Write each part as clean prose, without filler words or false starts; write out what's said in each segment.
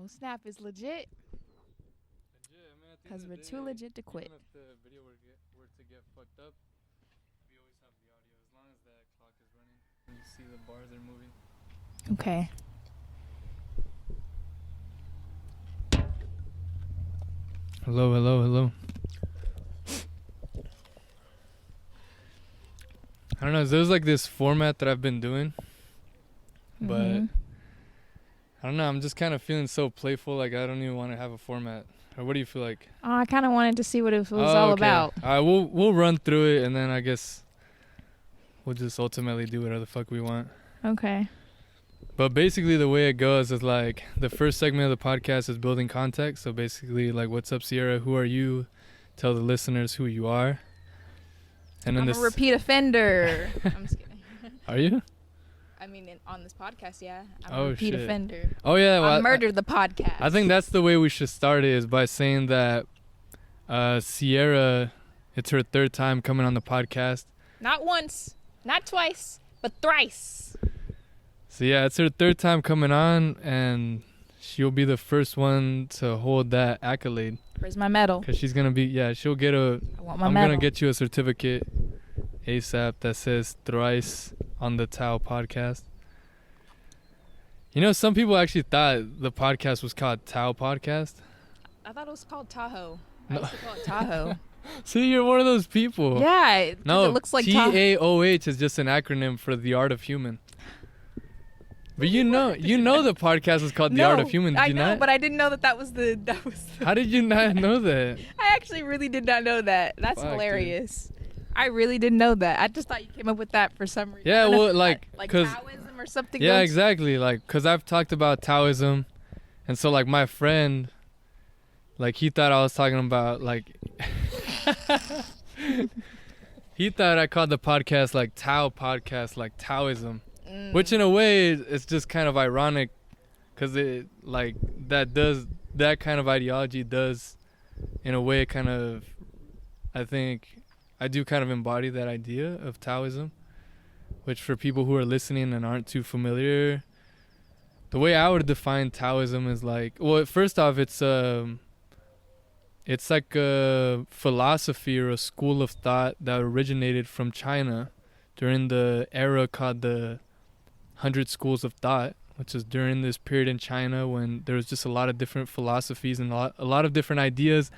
Oh, snap is legit. Because we're too legit to quit. Even if the video were to get fucked up, we always have the audio as long as that clock is running and you see the bars are moving. Okay. Hello, hello, hello. I don't know, there's like this format that I've been doing, but I don't know, I'm just kind of feeling so playful, like I don't even want to have a format. Or what do you feel like? Oh, I kind of wanted to see what it was all about. All right, we'll run through it, and then I guess we'll just ultimately do whatever the fuck we want. Okay. But basically the way it goes is like the first segment of the podcast is building context. So basically like, what's up, Sierra? Who are you? Tell the listeners who you are. And then I'm a repeat offender. I'm just kidding. Are you? I mean, on this podcast, yeah. I'm Oh, a repeat shit. offender. Oh, yeah. Well, I murdered the podcast. I think that's the way we should start it, is by saying that Sierra, it's her third time coming on the podcast. Not once, not twice, but thrice. So, yeah, it's her third time coming on, and she'll be the first one to hold that accolade. Where's my medal? Because she's going to be, she'll get I want my I'm medal. going to get you a certificate ASAP that says thrice on the Tao podcast. You know, some people actually thought the podcast was called Tao Podcast. I thought it was called Tahoe. I No. used to call it Tahoe. See, you're one of those people. Yeah. No, it looks like Tahoe. TAOH is just an acronym for the art of human. But you know the podcast is called The Art of Human, did you not? I know, but I didn't know that was the How did you not know that? I actually really did not know that. That's Fuck, hilarious. I really didn't know that. I just thought you came up with that for some reason. Yeah, I don't know, well, like Taoism or something. Yeah, exactly. Like, because I've talked about Taoism. And so, like, my friend, like, he thought I was talking about, like... he thought I called the podcast, like, Tao Podcast, like, Taoism. Which, in a way, it's just kind of ironic. Because it, like, that kind of ideology does, in a way, kind of... I think I do kind of embody that idea of Taoism. Which, for people who are listening and aren't too familiar, the way I would define Taoism is like, well, first off, it's like a philosophy or a school of thought that originated from China during the era called the 100 Schools of Thought, which is during this period in China when there was just a lot of different philosophies and a lot of different ideas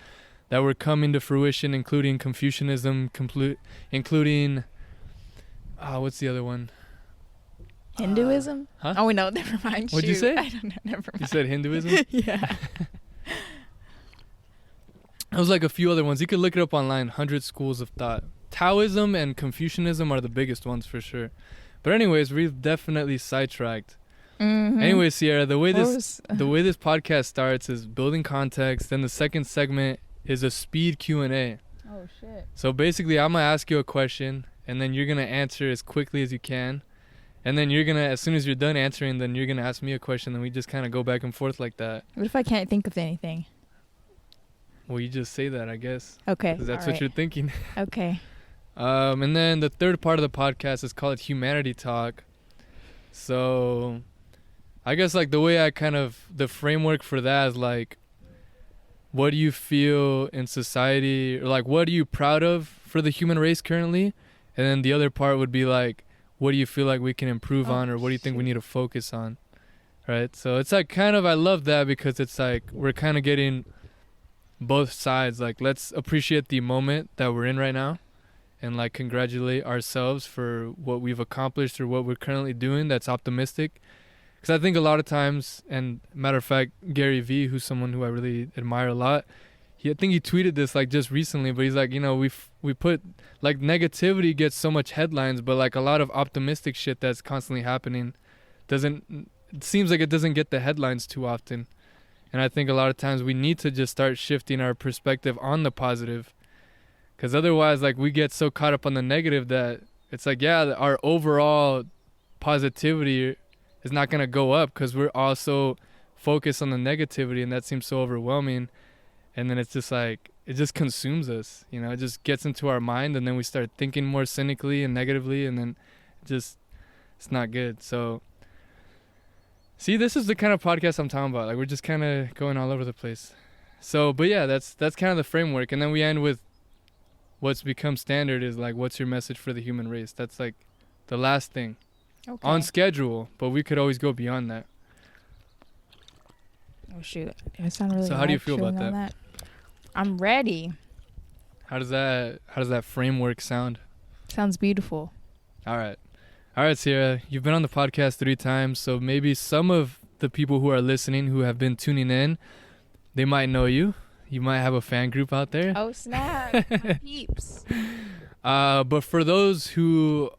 that were coming to fruition, including Confucianism, including... what's the other one? Hinduism? Huh? Oh, no, never mind. What'd you say? I don't know, never mind. You said Hinduism? Yeah. There was like a few other ones. You could look it up online, 100 Schools of Thought. Taoism and Confucianism are the biggest ones for sure. But anyways, we've definitely sidetracked. Mm-hmm. Anyway, Sierra, the way this podcast starts is building context. Then the second segment is a speed Q&A. Oh, shit. So basically, I'm going to ask you a question, and then you're going to answer as quickly as you can. And then you're going to, as soon as you're done answering, then you're going to ask me a question, and we just kind of go back and forth like that. What if I can't think of anything? Well, you just say that, I guess. Okay. Because that's what you're thinking. Okay. And then the third part of the podcast is called Humanity Talk. So I guess like the way the framework for that is like, what do you feel in society, or like what are you proud of for the human race currently? And then the other part would be like, what do you feel like we can improve on, or what do you think we need to focus on? Right? So it's like I love that, because it's like we're kind of getting both sides. Like, let's appreciate the moment that we're in right now and like congratulate ourselves for what we've accomplished or what we're currently doing that's optimistic. Because I think a lot of times, and matter of fact, Gary Vee, who's someone who I really admire a lot, I think he tweeted this like just recently, but he's like, you know, we put like negativity gets so much headlines, but like a lot of optimistic shit that's constantly happening it seems like it doesn't get the headlines too often. And I think a lot of times we need to just start shifting our perspective on the positive. Because otherwise, like, we get so caught up on the negative that it's like, yeah, our overall positivity is not going to go up because we're also focused on the negativity, and that seems so overwhelming. And then it's just like, it just consumes us, you know, it just gets into our mind, and then we start thinking more cynically and negatively, and then it's not good. So See, this is the kind of podcast I'm talking about. Like, we're just kind of going all over the place. So, but yeah, that's kind of the framework. And then we end with what's become standard is like, what's your message for the human race? That's like the last thing. Okay. On schedule, but we could always go beyond that. Oh shoot! I sound really. So how do you feel about that? I'm ready. How does that framework sound? Sounds beautiful. All right, Sierra. You've been on the podcast 3 times, so maybe some of the people who are listening, who have been tuning in, they might know you. You might have a fan group out there. Oh snap! My peeps. But for those who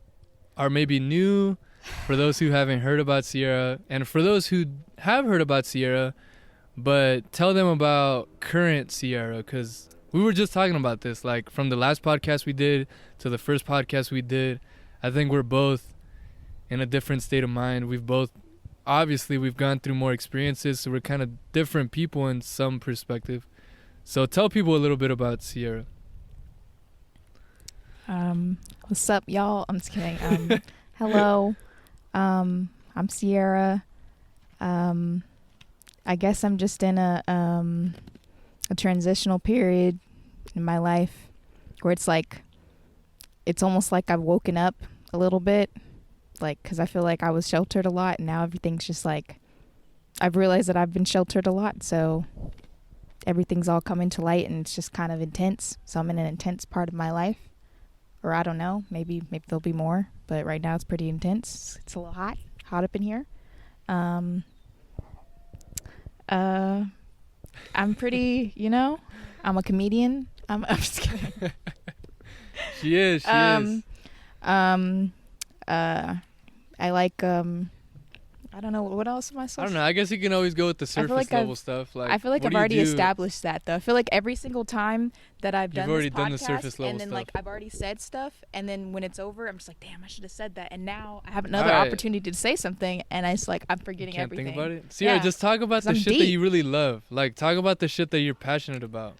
are maybe new, for those who haven't heard about Sierra, and for those who have heard about Sierra, but tell them about current Sierra, because we were just talking about this, like from the last podcast we did to the first podcast we did. I think we're both in a different state of mind. We've gone through more experiences, so we're kind of different people in some perspective. So tell people a little bit about Sierra. What's up, y'all? I'm just kidding. Hello. I'm Sierra. I guess I'm just in a transitional period in my life where it's almost like I've woken up a little bit, like, because I feel like I was sheltered a lot, and now everything's just like, I've realized that I've been sheltered a lot, so everything's all coming to light, and it's just kind of intense. So I'm in an intense part of my life, or I don't know, maybe there'll be more, but right now it's pretty intense. It's a little hot up in here. I'm pretty, I'm a comedian. I'm just kidding. She is. I like, I don't know, what else am I supposed to I don't know. I guess you can always go with the surface level stuff. Like, I feel like I've already established that, though. I feel like every single time that I've done this podcast, the surface level and then stuff. like I've already said stuff, and then when it's over, I'm just like, damn, I should have said that, and now I have another opportunity to say something, and it's like I'm forgetting everything. Think about it. Sierra, just talk about the shit that you really love. Like, talk about the shit that you're passionate about.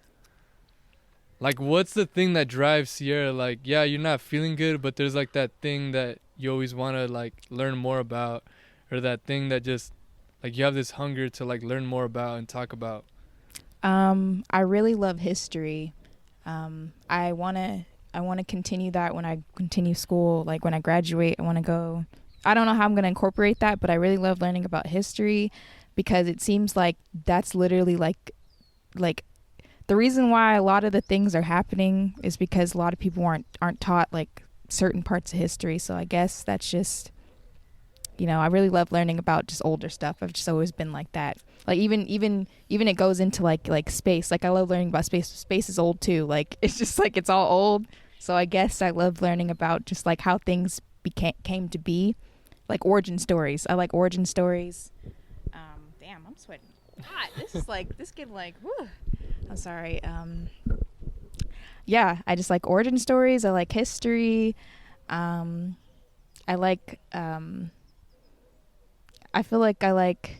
Like, what's the thing that drives Sierra? Like, yeah, you're not feeling good, but there's like that thing that you always want to like learn more about, or that thing that just like you have this hunger to like learn more about and talk about. I really love history. I want to continue that when I continue school. Like when I graduate, I want to go. I don't know how I'm going to incorporate that, but I really love learning about history, because it seems like that's literally like the reason why a lot of the things are happening is because a lot of people aren't taught like certain parts of history. So I guess that's just, I really love learning about just older stuff. I've just always been like that. Like even it goes into like space. Like I love learning about space. Space is old too. Like it's just like it's all old. So I guess I love learning about just like how things came to be, like origin stories. I like origin stories. Damn, I'm sweating. God, this getting like, whew. I'm sorry. Yeah, I just like origin stories. I like history. I like. I feel like I like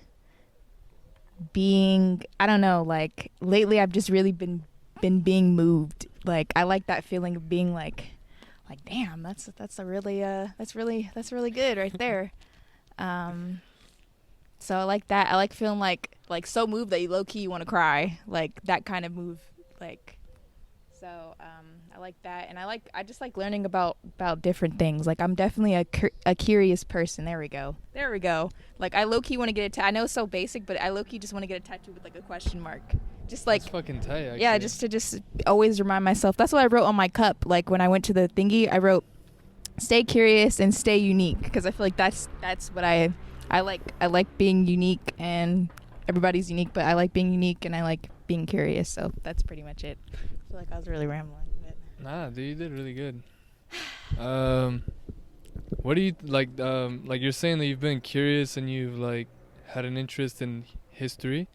being. I don't know. Like lately, I've just really been being moved. Like I like that feeling of being like damn, that's really good right there. So I like that. I like feeling like so moved that you low key you want to cry, like that kind of move. Like, so I like that, and I just like learning about different things. Like I'm definitely a curious person. There we go. Like I low key want to get I know it's so basic, but I low key just want to get a tattoo with like a question mark. Just like, that's fucking tight, actually. Yeah, just to always remind myself. That's what I wrote on my cup. Like when I went to the thingy, I wrote, "Stay curious and stay unique," because I feel like that's what I like. I like being unique, and everybody's unique, but I like being unique and I like being curious. So that's pretty much it. I feel like I was really rambling. But. Nah, dude, you did really good. What do you like? Like you're saying that you've been curious and you've like had an interest in history.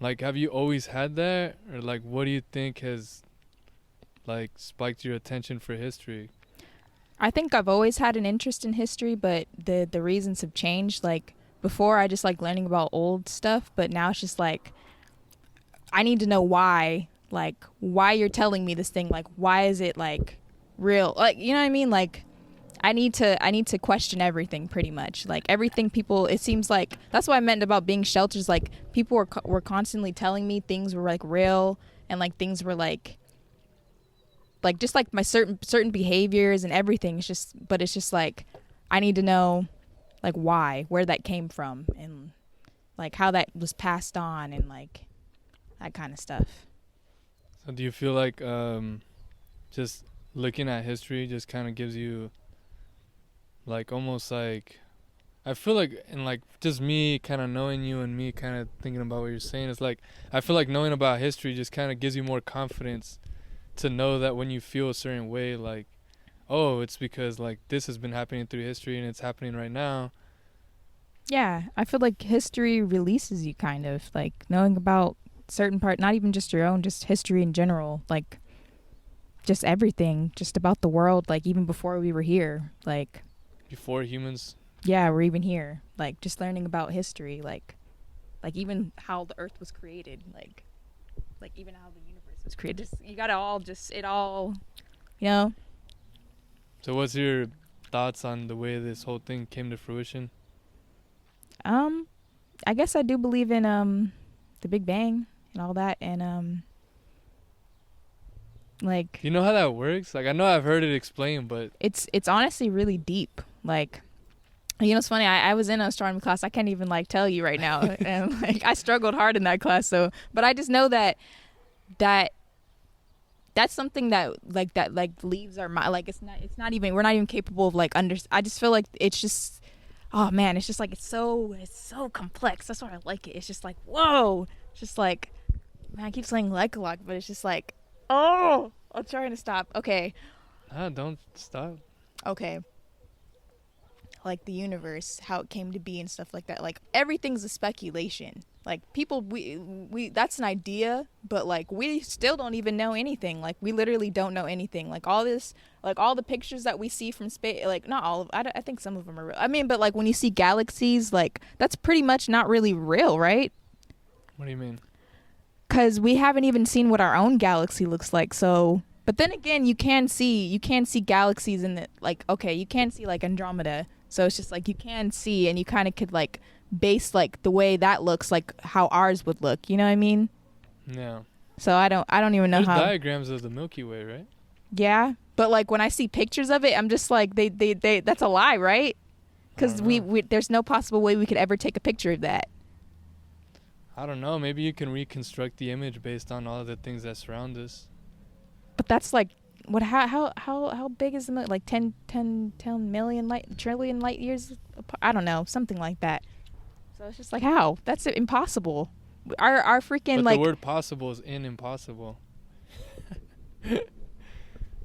Like, have you always had that, or like, what do you think has like spiked your attention for history? I think I've always had an interest in history, but the reasons have changed. Like before, I just like learning about old stuff, but now it's just like I need to know why. Like why you're telling me this thing. Like why is it like real? Like you know what I mean? Like I need to question everything pretty much. Like everything people, it seems like that's what I meant about being shelters. Like people were constantly telling me things were like real, and like things were like just like my certain behaviors and everything. But it's just like I need to know like why, where that came from, and like how that was passed on, and like that kind of stuff. So do you feel like just looking at history just kind of gives you like almost like, I feel like, and like just me kind of knowing you and me kind of thinking about what you're saying, it's like I feel like knowing about history just kind of gives you more confidence to know that when you feel a certain way, like, oh, it's because like this has been happening through history and it's happening right now. Yeah, I feel like history releases you, kind of like knowing about certain part, not even just your own, just history in general, like just everything, just about the world, like even before we were here, like Before humans. yeah, we're even here, like just learning about history, like even how the earth was created, like even how the universe was created. Just you gotta all just it all, you know. So what's your thoughts on the way this whole thing came to fruition? I guess I do believe in the Big Bang and all that, and like You know how that works? Like I know I've heard it explained, but it's honestly really deep. Like, you know, it's funny. I was in an astronomy class. I can't even like tell you right now, and like I struggled hard in that class. So, but I just know that that's something that leaves our mind. Like it's not even, we're not even capable of like I just feel like it's just, oh man, it's just like it's so complex. That's why I like it. It's just like, whoa. It's just like, man, I keep saying like a lot, but it's just like, oh, I'm trying to stop. Okay. don't stop. Okay. Like the universe, how it came to be and stuff like that. Like everything's a speculation. Like people, we that's an idea, but like we still don't even know anything. Like we literally don't know anything. Like all this, like all the pictures that we see from space, like not all of, I think some of them are real. I mean, but like when you see galaxies, like that's pretty much not really real, right? What do you mean? Because we haven't even seen what our own galaxy looks like. So, but then again, you can see galaxies in the, like, okay, you can see like Andromeda. So it's just like you can see, and you kind of could like base like the way that looks like how ours would look. You know what I mean? Yeah. So I don't even know There's how. diagrams of the Milky Way, right? Yeah, but like when I see pictures of it, I'm just like they that's a lie, right? Because we there's no possible way we could ever take a picture of that. I don't know. Maybe you can reconstruct the image based on all the things that surround us. But that's like, what? How big is the moon? Like 10 million trillion light years apart? I don't know, something like that. So it's just like, how? That's impossible. Our freaking but like the word possible is in impossible.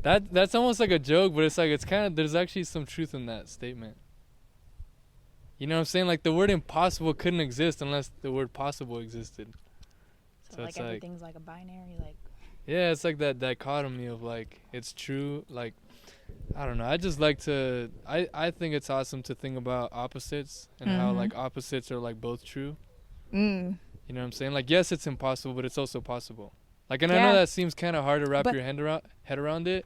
That's almost like a joke, but it's like it's kind of, there's actually some truth in that statement. You know what I'm saying? Like the word impossible couldn't exist unless the word possible existed. so like everything's like a binary, like. Yeah, it's like that dichotomy of like it's true, like I don't know. I just like to I think it's awesome to think about opposites and how like opposites are like both true. Mm. You know what I'm saying? Like yes, it's impossible, but it's also possible. Like, and I Yeah. know that seems kind of hard to wrap your head around it,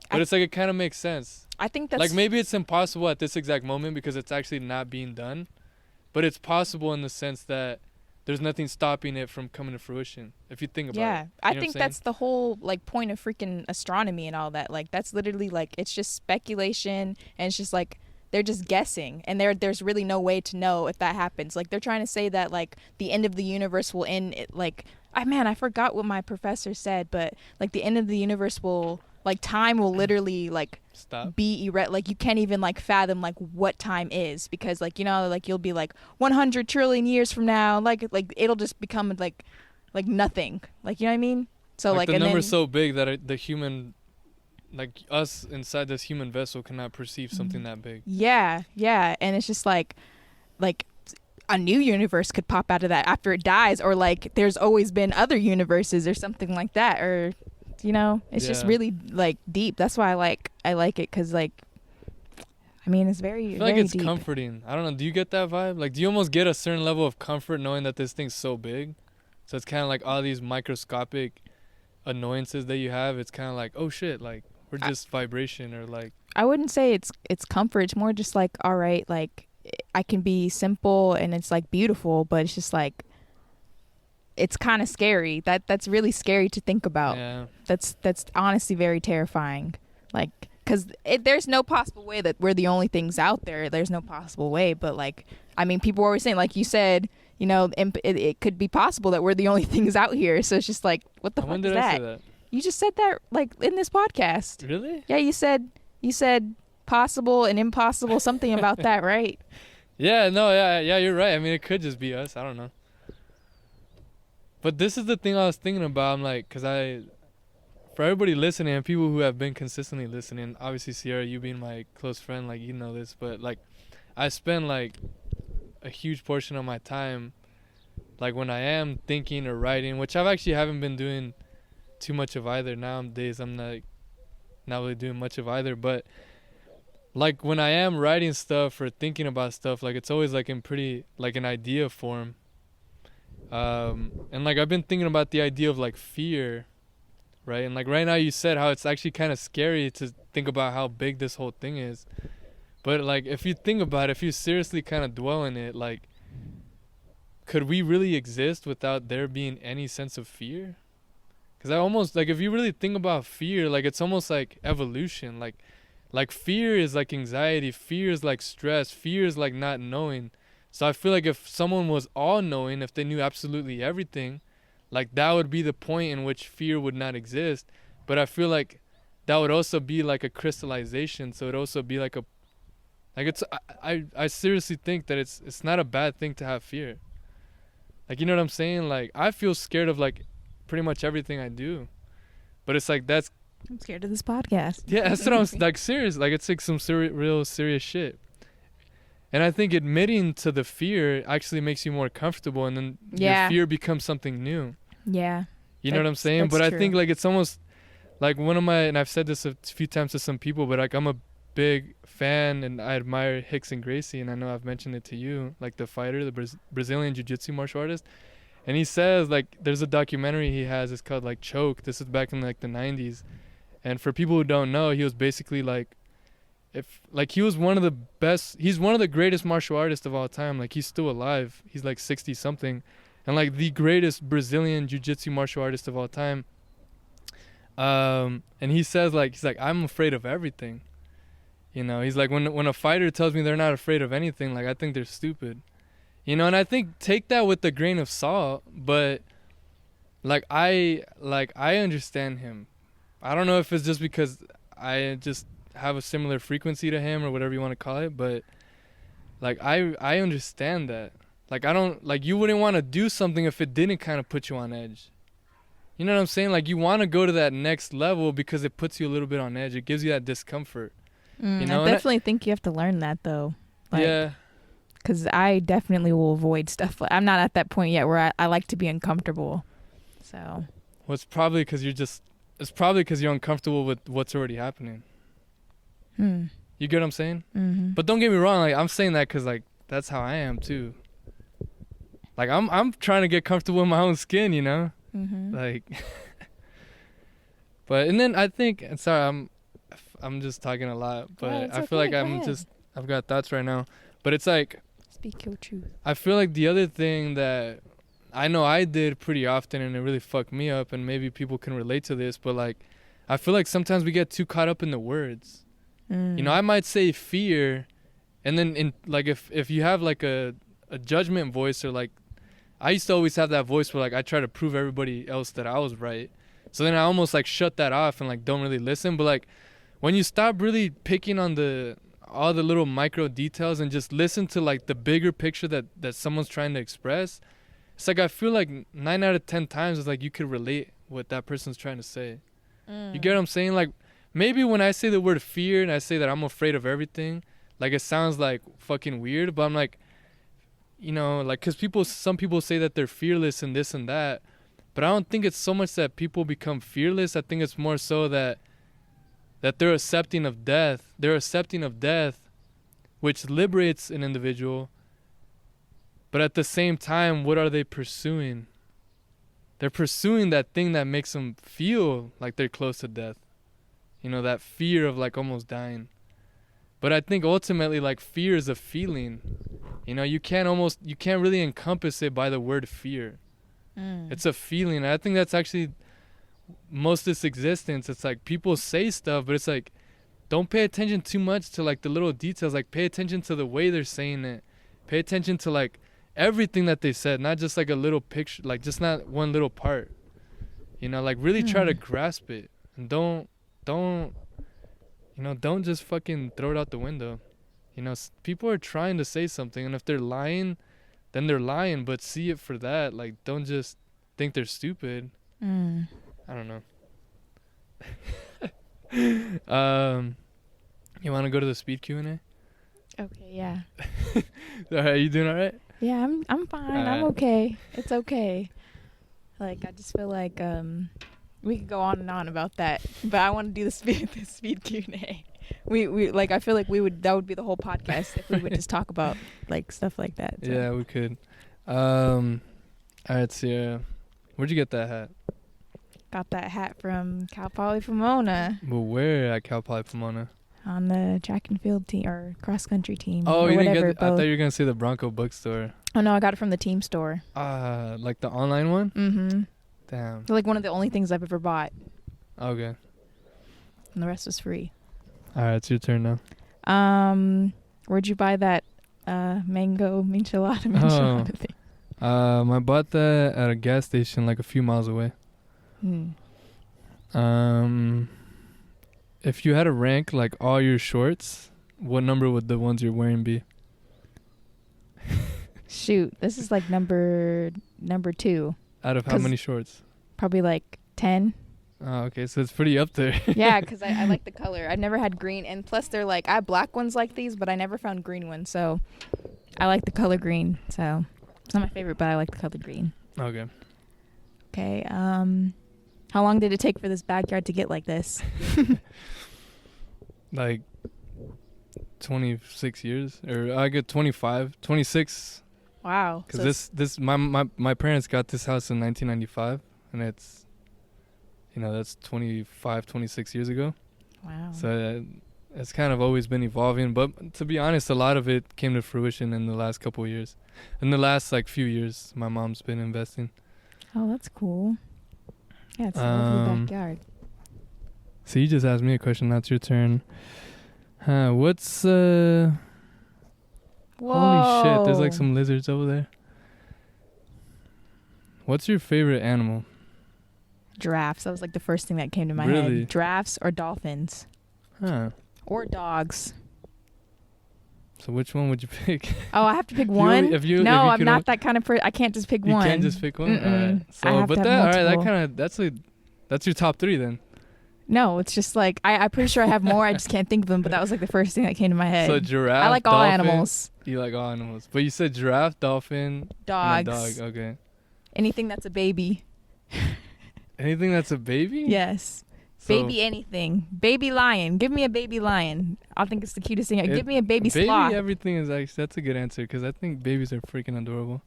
but it's like it kind of makes sense. I think that's Like maybe it's impossible at this exact moment because it's actually not being done, but it's possible in the sense that there's nothing stopping it from coming to fruition if you think about it. yeah. You I know think what I'm that's the whole like point of freaking astronomy and all that. Like that's literally like it's just speculation, and it's just like they're just guessing, and there's really no way to know if that happens. Like they're trying to say that like the end of the universe will end like, I forgot what my professor said, but like the end of the universe will, like time will literally like Stop. be like you can't even like fathom like what time is, because like, you know, like you'll be like 100 trillion years from now, like it'll just become like nothing, like, you know what I mean? So like the and number's then, so big that the human, like us inside this human vessel, cannot perceive something that big. yeah, and it's just like a new universe could pop out of that after it dies, or like there's always been other universes or something like that, or you know, it's just really like deep. That's why I like it, because like, I mean, it's very, I feel very like it's deep. comforting. I don't know. Do you get that vibe? Like, do you almost get a certain level of comfort knowing that this thing's so big? So it's kind of like all these microscopic annoyances that you have. It's kind of like, oh shit, like we're just vibration, or like. I wouldn't say it's comfort. It's more just like, all right, like I can be simple and it's like beautiful, but it's just like it's kind of scary. That's really scary to think about. Yeah. That's honestly very terrifying. Like, because there's no possible way that we're the only things out there. There's no possible way. But like, I mean, people are always saying, like you said, you know, it could be possible that we're the only things out here. So it's just like, what the fuck When is did I that? say that? You just said that like in this podcast. Really? Yeah, you said possible and impossible, something about that, right? Yeah, no, yeah, you're right. I mean, it could just be us. I don't know. But this is the thing I was thinking about. I'm like, for everybody listening and people who have been consistently listening, obviously Sierra, you being my close friend, like, you know this, but like, I spend like a huge portion of my time, like when I am thinking or writing, which I've actually haven't been doing too much of either nowadays. I'm not really doing much of either, but like when I am writing stuff or thinking about stuff, like it's always like in pretty like an idea form. And like I've been thinking about the idea of like fear, right? And like right now you said how it's actually kind of scary to think about how big this whole thing is. But like if you think about it, if you seriously kind of dwell in it, like could we really exist without there being any sense of fear? Because I almost like if you really think about fear, like it's almost like evolution. Like fear is like anxiety, fear is like stress, fear is like not knowing. So I feel like if someone was all-knowing, if they knew absolutely everything, like that would be the point in which fear would not exist. But I feel like that would also be like a crystallization. So it'd also be like it's I seriously think that it's not a bad thing to have fear. Like, you know what I'm saying? Like I feel scared of like pretty much everything I do. But it's like I'm scared of this podcast. yeah, that's what I'm like serious. Like it's like some real serious shit. And I think admitting to the fear actually makes you more comfortable, and then your fear becomes something new. Yeah. You know what I'm saying? But I true. think like it's almost like and I've said this a few times to some people, but like I'm a big fan and I admire Rickson Gracie, and I know I've mentioned it to you, like the fighter, the Brazilian jiu-jitsu martial artist. And he says like there's a documentary he has, it's called like Choke. This is back in like the 90s. And for people who don't know, he was basically like, he was one of the best, he's one of the greatest martial artists of all time. Like he's still alive. He's like 60 something, and like the greatest Brazilian jiu-jitsu martial artist of all time. And he says like, he's like, I'm afraid of everything. You know, he's like, when a fighter tells me they're not afraid of anything, like I think they're stupid. You know, and I think take that with a grain of salt, but like I understand him. I don't know if it's just because I just have a similar frequency to him or whatever you want to call it, but like I understand that. Like I don't, like you wouldn't want to do something if it didn't kind of put you on edge. You know what I'm saying? Like you want to go to that next level because it puts you a little bit on edge. It gives you that discomfort. You know? I definitely think you have to learn that though. Like, yeah. Because I definitely will avoid stuff. I'm not at that point yet where I like to be uncomfortable. So. Well, it's probably because you're uncomfortable with what's already happening. You get what I'm saying? Mm-hmm. But don't get me wrong. Like I'm saying that because like that's how I am too. Like I'm trying to get comfortable in my own skin, you know. Mm-hmm. Like. But and then I think, and sorry, I'm just talking a lot, but I feel like I've got thoughts right now. But it's like, speak your truth. I feel like the other thing that I know I did pretty often and it really fucked me up, and maybe people can relate to this, but like I feel like sometimes we get too caught up in the words. You know, I might say fear, and then in like if you have like a judgment voice, or like I used to always have that voice where like I try to prove everybody else that I was right. So then I almost like shut that off and like don't really listen. But like when you stop really picking on all the little micro details and just listen to like the bigger picture that someone's trying to express, it's like I feel like 9 out of 10 times it's like you could relate what that person's trying to say. You get what I'm saying? Like maybe when I say the word fear and I say that I'm afraid of everything, like it sounds like fucking weird, but I'm like, you know, like because some people say that they're fearless and this and that, but I don't think it's so much that people become fearless. I think it's more so that they're accepting of death. They're accepting of death, which liberates an individual. But at the same time, what are they pursuing? They're pursuing that thing that makes them feel like they're close to death. You know, that fear of like almost dying. But I think ultimately, like, fear is a feeling. You know, you can't really encompass it by the word fear. It's a feeling. And I think that's actually most of its existence. It's like people say stuff, but it's like, don't pay attention too much to like the little details. Like, pay attention to the way they're saying it. Pay attention to like everything that they said, not just like a little picture, like just not one little part. You know, like really try to grasp it, and don't just fucking throw it out the window. You know, people are trying to say something, and if they're lying, then they're lying, but see it for that. Like, don't just think they're stupid. I don't know. You want to go to the speed Q&A? Okay, yeah. Are you doing all right? Yeah, I'm fine. I'm okay. It's okay. Like, I just feel like we could go on and on about that, but I want to do the speed Q&A. We like, I feel like that would be the whole podcast if we would just talk about like stuff like that. So. Yeah, we could. All right, Sierra, where'd you get that hat? Got that hat from Cal Poly Pomona. Well, where at Cal Poly Pomona? On the track and field team or cross country team. Oh, or you whatever, didn't get. I thought you were gonna say the Bronco bookstore. Oh no, I got it from the team store. Like the online one. Mm-hmm. Damn. Like one of the only things I've ever bought. Okay. And the rest was free. All right, it's your turn now. Where'd you buy that mango enchilada thing? I bought that at a gas station like a few miles away. If you had to rank like all your shorts, what number would the ones you're wearing be? Shoot, this is like number 2. Out of how many shorts? Probably like 10. Oh, okay, so it's pretty up there. Yeah, because I like the color. I've never had green, and plus they're like, I have black ones like these, but I never found green ones, so I like the color green. So it's not my favorite, but I like the color green. Okay. Okay. How long did it take for this backyard to get like this? Like 26 years, or I get 25, 26. Wow. Because my parents got this house in 1995, and it's, you know, that's 25, 26 years ago. Wow. So it's kind of always been evolving, but to be honest, a lot of it came to fruition in the last couple of years. In the last like few years, my mom's been investing. Oh, that's cool. Yeah, it's a lovely backyard. So you just asked me a question. That's your turn. What's Whoa. Holy shit! There's like some lizards over there. What's your favorite animal? Giraffes. That was like the first thing that came to my Really? head. Giraffes or dolphins. Huh. Or dogs. So which one would you pick? Oh, I have to pick one? No, I'm not that kind of person. I can't just pick one. You can't just pick one? Mm-mm. Alright. So, I have but to have that, alright, that multiple. kind of, that's your top 3 then. No, it's just like, I'm pretty sure I have more. I just can't think of them, but that was like the first thing that came to my head. So giraffe, I like all dolphin, animals. You like all animals. But you said giraffe, dolphin, Dogs. and a dog. Okay. Anything that's a baby. Anything that's a baby? Yes. So Baby anything. Baby lion. Give me a baby lion. I think it's the cutest thing. Give me a baby sloth. Everything is actually, that's a good answer, because I think babies are freaking adorable.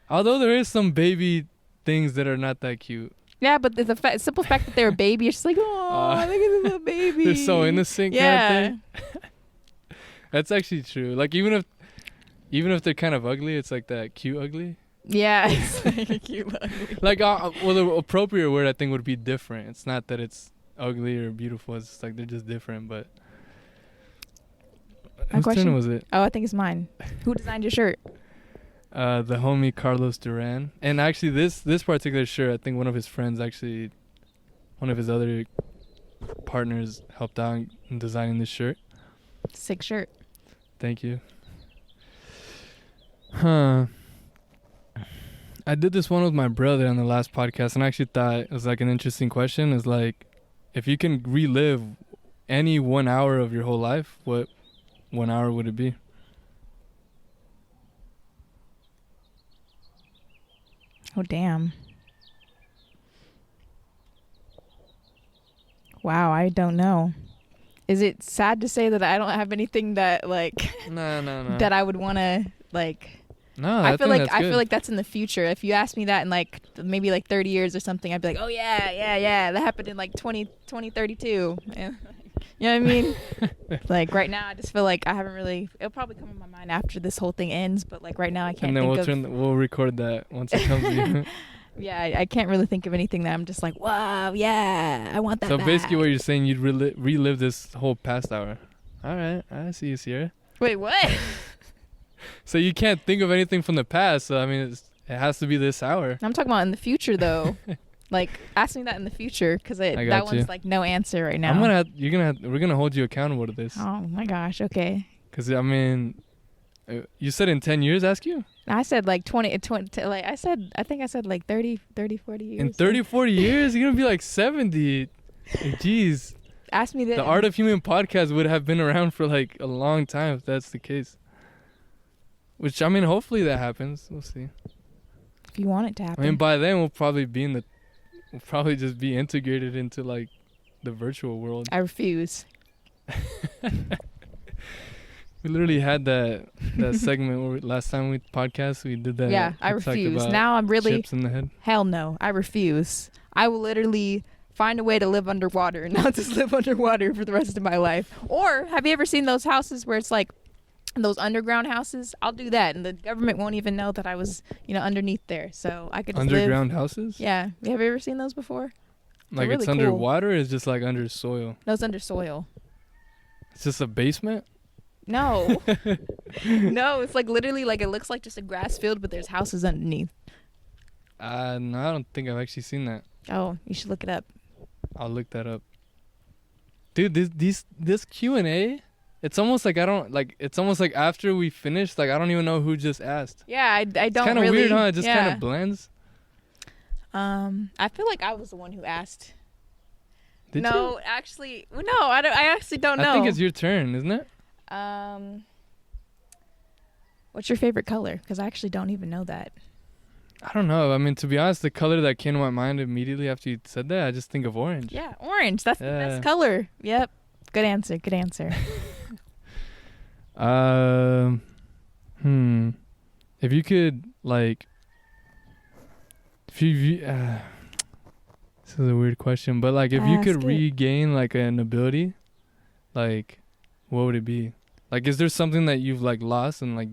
Although there is some baby things that are not that cute. Yeah, but the simple fact that they're a baby, you're just like, oh, look at the little baby. They're so innocent kind of thing. That's actually true. Like even if they're kind of ugly, it's like that cute ugly. Yeah, it's like a cute ugly. Like well, the appropriate word I think would be different. It's not that it's ugly or beautiful. It's just like they're just different. But whose turn was it? Oh, I think it's mine. Who designed your shirt? The homie Carlos Duran. And actually this particular shirt, I think one of his friends, actually one of his other partners, helped out in designing this shirt. Sick shirt. Thank you. I did this one with my brother on the last podcast, and I actually thought it was like an interesting question. It's like, if you can relive any 1 hour of your whole life, what 1 hour would it be? Oh, damn. Wow, I don't know. Is it sad to say that I don't have anything that like No. that I would want to like? No, I feel like that's in the future. If you ask me that in like maybe like 30 years or something, I'd be like, oh yeah, that happened in like 2032. Yeah. You know what I mean? Like right now, I just feel like I haven't really. It'll probably come in my mind after this whole thing ends. But like right now, I can't. And then think we'll record that once it comes to you. Yeah, I can't really think of anything that I'm just like, wow, yeah, I want that. So back. basically, what you're saying, you'd relive this whole past hour. All right, I see you, Sierra. Wait, what? So you can't think of anything from the past. So I mean, it has to be this hour. I'm talking about in the future, though. Like, ask me that in the future, because that one's like no answer right now. We're gonna hold you accountable to this. Oh my gosh. Okay. Because I mean, you said in 10 years. Ask you. I said like 20 like I think I said like 30, 40 years. In 30, 40 years, you're gonna be like 70. Jeez. Ask me that. The Art of Human podcast would have been around for like a long time if that's the case. Which, I mean, hopefully that happens. We'll see. If you want it to happen. I mean, by then we'll probably just be integrated into like the virtual world. I refuse. We literally had that segment where last time we podcast, we did that. Yeah, I refuse. Now I'm really chips in the head. Hell no, I refuse. I will literally find a way to live underwater and not just live underwater for the rest of my life. Or have you ever seen those houses where it's like those underground houses? I'll do that, and the government won't even know that I was, underneath there. So I could just underground houses. Yeah, have you ever seen those before? Like really it's cool. underwater, or it's just like under soil. No, it's under soil. It's just a basement. No, no, it's like literally like it looks like just a grass field, but there's houses underneath. No, I don't think I've actually seen that. Oh, you should look it up. I'll look that up. Dude, this Q&A, it's almost like it's almost like after we finish, like I don't even know who just asked. Yeah, I don't it's kind of really. weird, huh? It just kind of blends. I feel like I was the one who asked. Did no, you? Actually, no, I actually don't know. I think it's your turn, isn't it? What's your favorite color? Because I actually don't even know that. I don't know. I mean, to be honest, the color that came to my mind immediately after you said that, I just think of orange. Yeah, orange. That's the best color. Yep. Good answer. Good answer. If you could, like, this is a weird question, but like, if you could regain like an ability, like, what would it be? Like, is there something that you've like lost and like?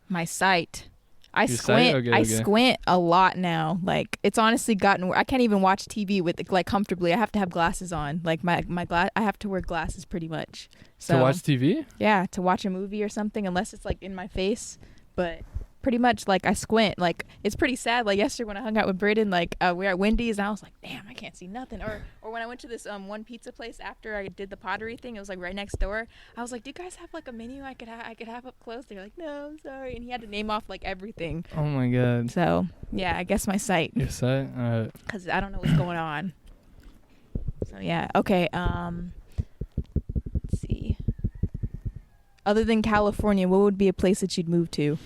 My sight. I squint. Okay. I squint a lot now. Like, it's honestly gotten. I can't even watch TV with like comfortably. I have to have glasses on. Like my glass. I have to wear glasses pretty much. So to watch TV? Yeah, to watch a movie or something, unless it's like in my face. But pretty much like I squint. Like, it's pretty sad. Like yesterday when I hung out with Braden, like we were at Wendy's and I was like, damn, I can't see nothing. Or when I went to this one pizza place after I did the pottery thing, it was like right next door. I was like, do you guys have like a menu I could have up close? They're like, no, I'm sorry. And he had to name off like everything. Oh my god. So yeah, I guess my sight. Your sight? Alright. Because I don't know what's going on. So yeah, okay. Let's see. Other than California, what would be a place that you'd move to?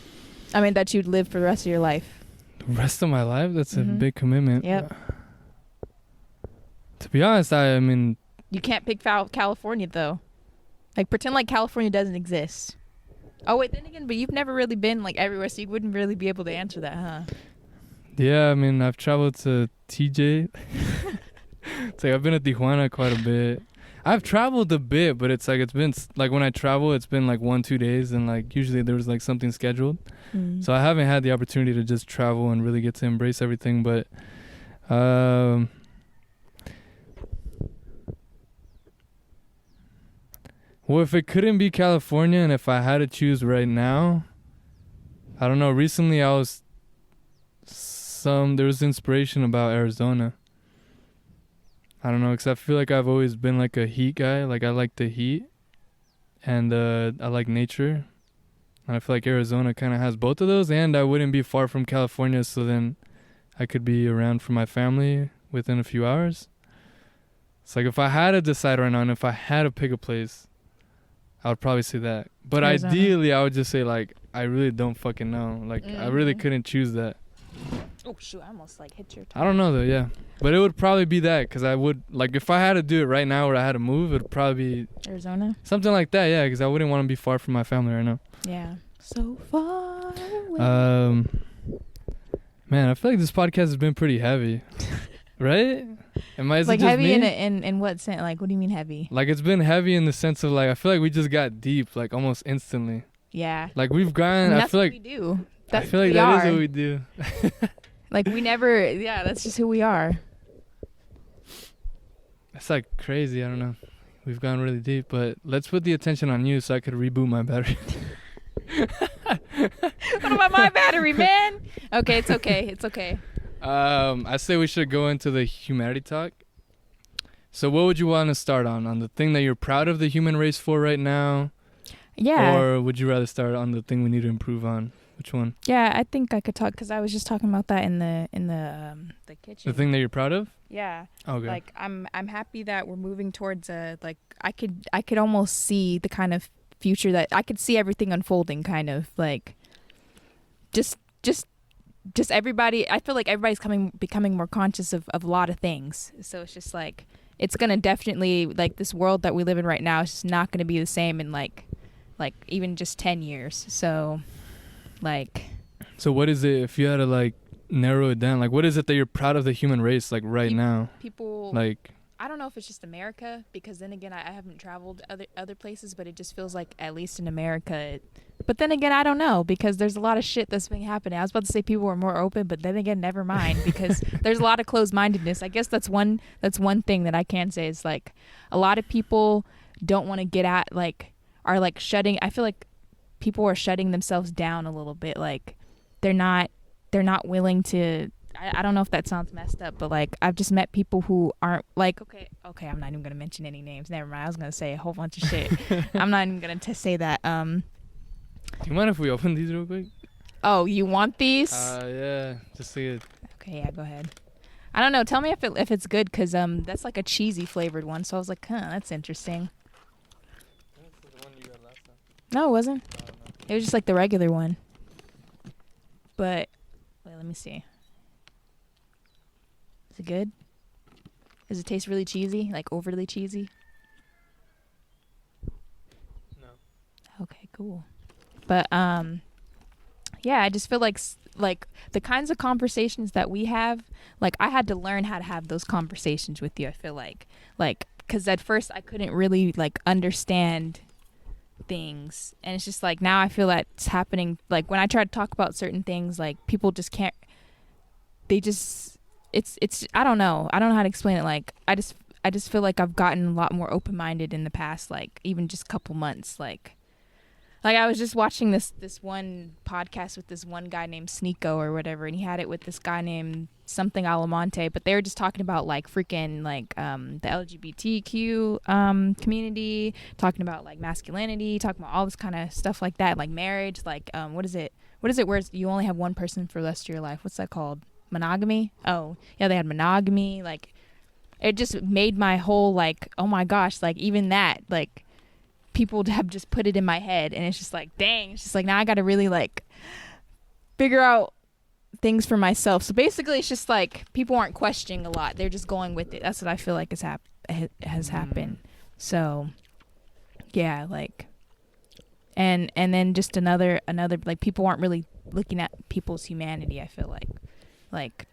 I mean, that you'd live for the rest of your life. The rest of my life? That's a big commitment. Yep. To be honest, I mean... You can't pick California, though. Like, pretend like California doesn't exist. Oh, wait, then again, but you've never really been, like, everywhere, so you wouldn't really be able to answer that, huh? Yeah, I mean, I've traveled to TJ. It's like, I've been to Tijuana quite a bit. I've traveled a bit, but it's like, it's been, like, when I travel, it's been, like, 1-2 days, and, like, usually there was, like, something scheduled. So I haven't had the opportunity to just travel and really get to embrace everything, but, well, if it couldn't be California, and if I had to choose right now, I don't know, recently there was inspiration about Arizona. I don't know, because I feel like I've always been like a heat guy. Like, I like the heat, and I like nature. And I feel like Arizona kind of has both of those, and I wouldn't be far from California, so then I could be around for my family within a few hours. It's like, if I had to decide right now, and if I had to pick a place, I would probably say that. But Arizona. Ideally, I would just say, like, I really don't fucking know. Like, I really couldn't choose that. Oh, shoot, I almost, like, hit your toe. I don't know, though, yeah. But it would probably be that, because I would, like, if I had to do it right now or I had to move, it would probably be... Arizona? Something like that, yeah, because I wouldn't want to be far from my family right now. Yeah. So far away. Man, I feel like this podcast has been pretty heavy. Right? Is Like it just heavy me? in what sense? Like, what do you mean heavy? Like, it's been heavy in the sense of, like, I feel like we just got deep, like, almost instantly. Yeah. Like, we've I gone, mean, I that's feel what like, we do. I That's feel who like we that is are. what we do. Like, we never, yeah, that's just who we are. It's, like, crazy. I don't know. We've gone really deep, but let's put the attention on you so I could reboot my battery. What about my battery, man? Okay, it's okay. It's okay. I say we should go into the humanity talk. So what would you want to start on the thing that you're proud of the human race for right now? Yeah. Or would you rather start on the thing we need to improve on? Which one? Yeah, I think I could talk because I was just talking about that in the kitchen. The thing that you're proud of? Yeah. Okay. Like I'm happy that we're moving towards a like I could almost see the kind of future that I could see everything unfolding kind of like just everybody. I feel like everybody's becoming more conscious of a lot of things. So it's just like it's gonna definitely like this world that we live in right now is just not gonna be the same in like even just 10 years. So like So what is it if you had to like narrow it down? Like what is it that you're proud of the human race like right now? people Like I don't know if it's just America because then again I haven't traveled other places, but it just feels like at least in America. But then again, I don't know because there's a lot of shit that's been happening. I was about to say people are more open, but then again, never mind because there's a lot of closed-mindedness. I guess that's one thing that I can say is like a lot of people don't want to get at like are like shutting. I feel like people are shutting themselves down a little bit. Like they're not willing to. I don't know if that sounds messed up, but like I've just met people who aren't like okay, I'm not even gonna mention any names. Never mind. I was gonna say a whole bunch of shit. I'm not even gonna say that. do you mind if we open these real quick? Oh, you want these? Yeah, just see it. Okay, yeah, go ahead. I don't know. Tell me if it's good, cause that's like a cheesy flavored one. So I was like, that's interesting. This is the one you got last time. No, it wasn't. No. It was just like the regular one. But wait, let me see. Is it good? Does it taste really cheesy? Like overly cheesy? No. Okay, cool. But yeah, I just feel like the kinds of conversations that we have, like I had to learn how to have those conversations with you. I feel like cuz at first I couldn't really like understand things, and it's just like now I feel that it's happening. Like when I try to talk about certain things, like people just can't. They just it's I don't know how to explain it. Like I just feel like I've gotten a lot more open-minded in the past, like even just couple months. Like I was just watching this one podcast with this one guy named Sneeko or whatever, and he had it with this guy named something Alamonte, but they were just talking about like freaking like the LGBTQ community, talking about like masculinity, talking about all this kind of stuff like that, like marriage, like what is it where you only have one person for the rest of your life? What's that called? Monogamy? Oh, yeah, they had monogamy. Like it just made my whole like, oh my gosh, like even that, like people have just put it in my head, and it's just like, dang, it's just like now I got to really like figure out things for myself. So basically it's just like people aren't questioning a lot, they're just going with it. That's what I feel like has happened. So yeah, like and then just another like people aren't really looking at people's humanity. I feel like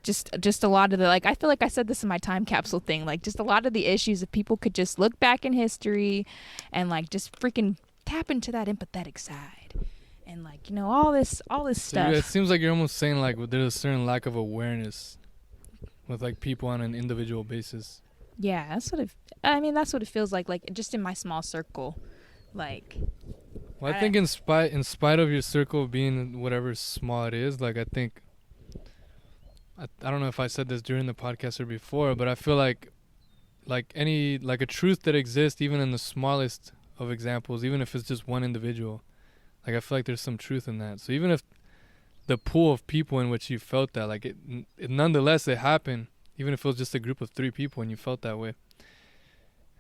just a lot of the, like I feel like I said this in my time capsule thing, like just a lot of the issues, if people could just look back in history and like just freaking tap into that empathetic side and like, you know, all this stuff. It seems like you're almost saying like there's a certain lack of awareness with like people on an individual basis. Yeah, that's what it feels like just in my small circle. Like Well, I think in spite of your circle being whatever small it is, like I think I don't know if I said this during the podcast or before, but I feel like any like a truth that exists even in the smallest of examples, even if it's just one individual, like I feel like there's some truth in that. So even if the pool of people in which you felt that, like it nonetheless it happened, even if it was just a group of 3 people and you felt that way.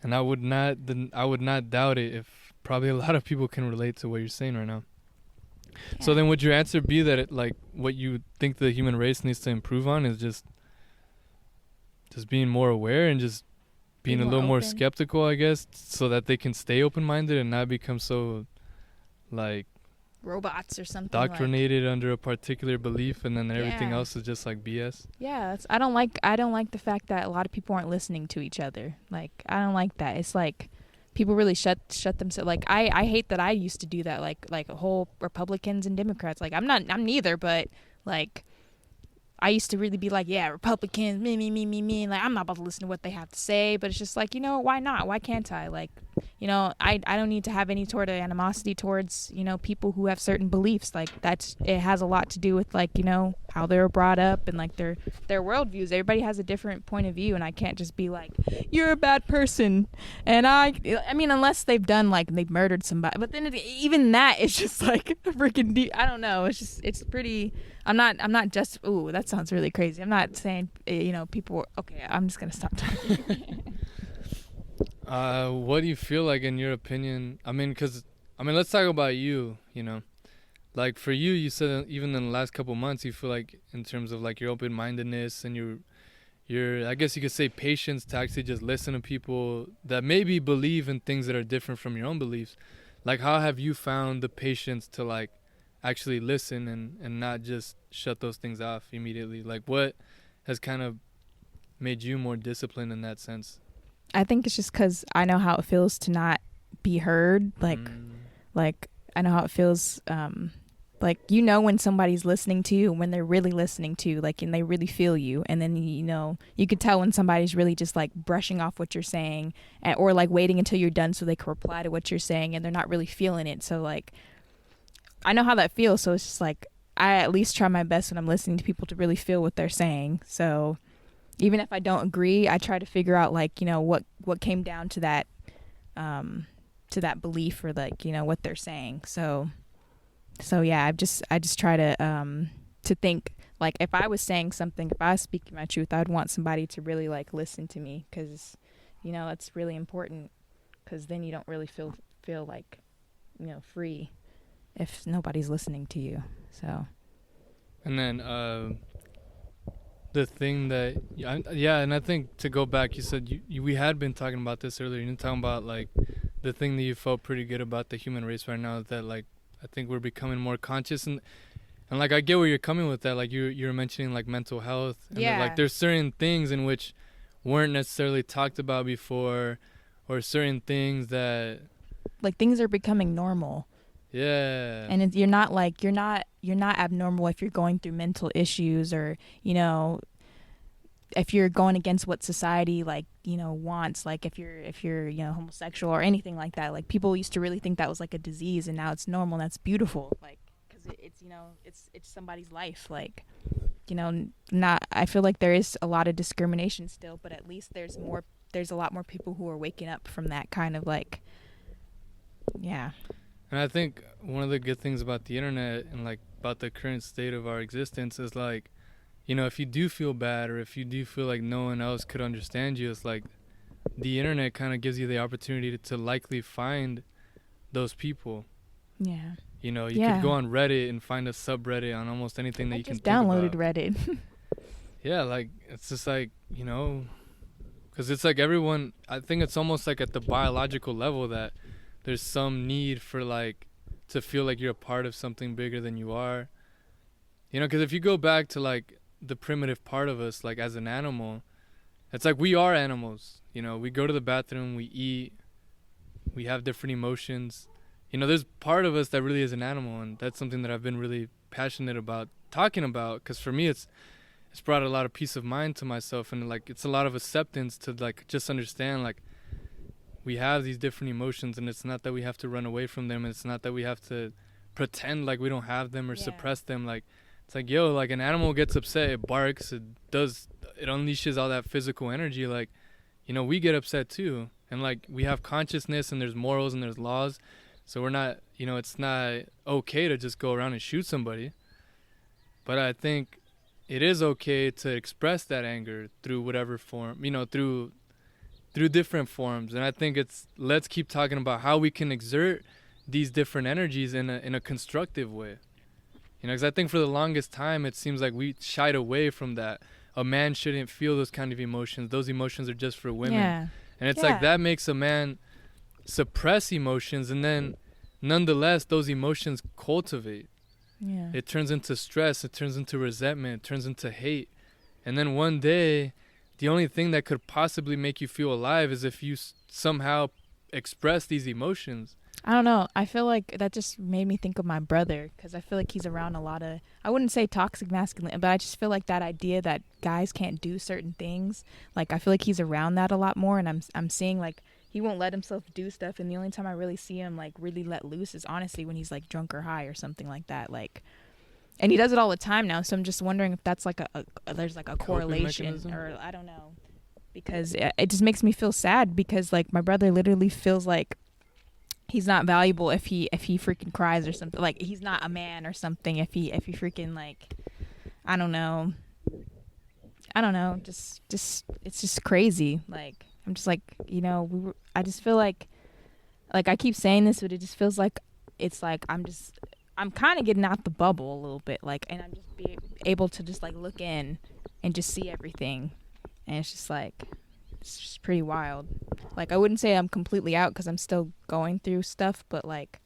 And I would not doubt it if probably a lot of people can relate to what you're saying right now. Yeah. So then would your answer be that it, like what you think the human race needs to improve on is just being more aware and just being a little more skeptical, I guess, so that they can stay open-minded and not become so like robots or something. Doctrinated under a particular belief, and then everything Yeah. else is just like BS. Yeah, I don't like the fact that a lot of people aren't listening to each other. Like, I don't like that. It's like people really shut themselves. Like, I hate that I used to do that. Like a whole Republicans and Democrats. Like, I'm neither, but like I used to really be like, yeah, Republicans, me. Like, I'm not about to listen to what they have to say. But it's just like, you know, why not? Why can't I? Like, you know, I don't need to have any sort of animosity towards, you know, people who have certain beliefs. Like, it has a lot to do with, like, you know, how they were brought up and like their worldviews. Everybody has a different point of view, and I can't just be like, you're a bad person. And I mean, unless they've done, like, they've murdered somebody. But then even that is just like freaking deep. I don't know. It's pretty. I'm not just, ooh, that sounds really crazy. I'm not saying, you know, people, okay, I'm just going to stop talking. What do you feel like, in your opinion? I mean, let's talk about you, you know. Like, for you, you said even in the last couple months, you feel like, in terms of, like, your open-mindedness and your, I guess you could say, patience to actually just listen to people that maybe believe in things that are different from your own beliefs. Like, how have you found the patience to, like, actually listen and not just shut those things off immediately? Like, what has kind of made you more disciplined in that sense? I think it's just because I know how it feels to not be heard. Like I know how it feels. Like, you know, when somebody's listening to you, when they're really listening to you, like, and they really feel you. And then, you know, you could tell when somebody's really just like brushing off what you're saying, or like waiting until you're done so they can reply to what you're saying, and they're not really feeling it. So like, I know how that feels. So it's just like, I at least try my best when I'm listening to people to really feel what they're saying. So even if I don't agree, I try to figure out, like, you know, what came down to that belief, or, like, you know, what they're saying. So yeah, I just try to think, like, if I was saying something, if I was speaking my truth, I'd want somebody to really, like, listen to me, because, you know, it's really important, because then you don't really feel like, you know, free if nobody's listening to you. So. And then the thing that, and I think, to go back, you said we had been talking about this earlier. You're talking about, like, the thing that you felt pretty good about the human race right now, that, like, I think we're becoming more conscious, and like, I get where you're coming with that. Like, you're mentioning, like, mental health, and Yeah. like, there's certain things in which weren't necessarily talked about before, or certain things that, like, things are becoming normal. Yeah. And you're not abnormal if you're going through mental issues, or, you know, if you're going against what society, like, you know, wants, like if you're, you know, homosexual or anything like that. Like, people used to really think that was like a disease, and now it's normal. And that's beautiful. Like, cuz it's, you know, it's somebody's life. Like, you know, I feel like there is a lot of discrimination still, but at least there's a lot more people who are waking up from that kind of, like, yeah. And I think one of the good things about the internet, and, like, about the current state of our existence, is, like, you know, if you do feel bad, or if you do feel like no one else could understand you, it's like the internet kind of gives you the opportunity to likely find those people. Yeah. You know, you could go on Reddit and find a subreddit on almost anything that you can think about. I just downloaded Reddit. Yeah, like, it's just like, you know, because it's like everyone, I think it's almost like at the biological level that there's some need for, like, to feel like you're a part of something bigger than you are. You know, because if you go back to, like, the primitive part of us, like, as an animal, it's like we are animals. You know, we go to the bathroom, we eat, we have different emotions. You know, there's part of us that really is an animal, and that's something that I've been really passionate about talking about, because for me it's brought a lot of peace of mind to myself, and, like, it's a lot of acceptance to, like, just understand, like, we have these different emotions, and it's not that we have to run away from them, and it's not that we have to pretend like we don't have them or suppress them. Like, it's like, yo, like, an animal gets upset, it barks, it unleashes all that physical energy. Like, you know, we get upset too, and, like, we have consciousness, and there's morals, and there's laws. So we're not, you know, it's not okay to just go around and shoot somebody. But I think it is okay to express that anger through whatever form, you know, through different forms. And I think let's keep talking about how we can exert these different energies in a constructive way. You know, because I think for the longest time, it seems like we shied away from that. A man shouldn't feel those kind of emotions. Those emotions are just for women. Yeah. And it's like that makes a man suppress emotions, and then nonetheless, those emotions cultivate. Yeah. It turns into stress, it turns into resentment, it turns into hate. And then one day, the only thing that could possibly make you feel alive is if you somehow express these emotions. I don't know. I feel like that just made me think of my brother, because I feel like he's around a lot of, I wouldn't say toxic masculinity, but I just feel like that idea that guys can't do certain things, like I feel like he's around that a lot more, and I'm seeing like he won't let himself do stuff, and the only time I really see him like really let loose is honestly when he's like drunk or high or something like that, like, and he does it all the time now, so I'm just wondering if that's like a there's like a correlation mechanism? or I don't know, because it just makes me feel sad, because like my brother literally feels like he's not valuable if he freaking cries or something, like he's not a man or something if he freaking like I don't know, just it's just crazy. Like I'm just like, you know, I just feel like I keep saying this, but it just feels like it's like I'm kind of getting out the bubble a little bit, like, and I'm just able to just like look in and just see everything, and it's just pretty wild. Like I wouldn't say I'm completely out because I'm still going through stuff, but like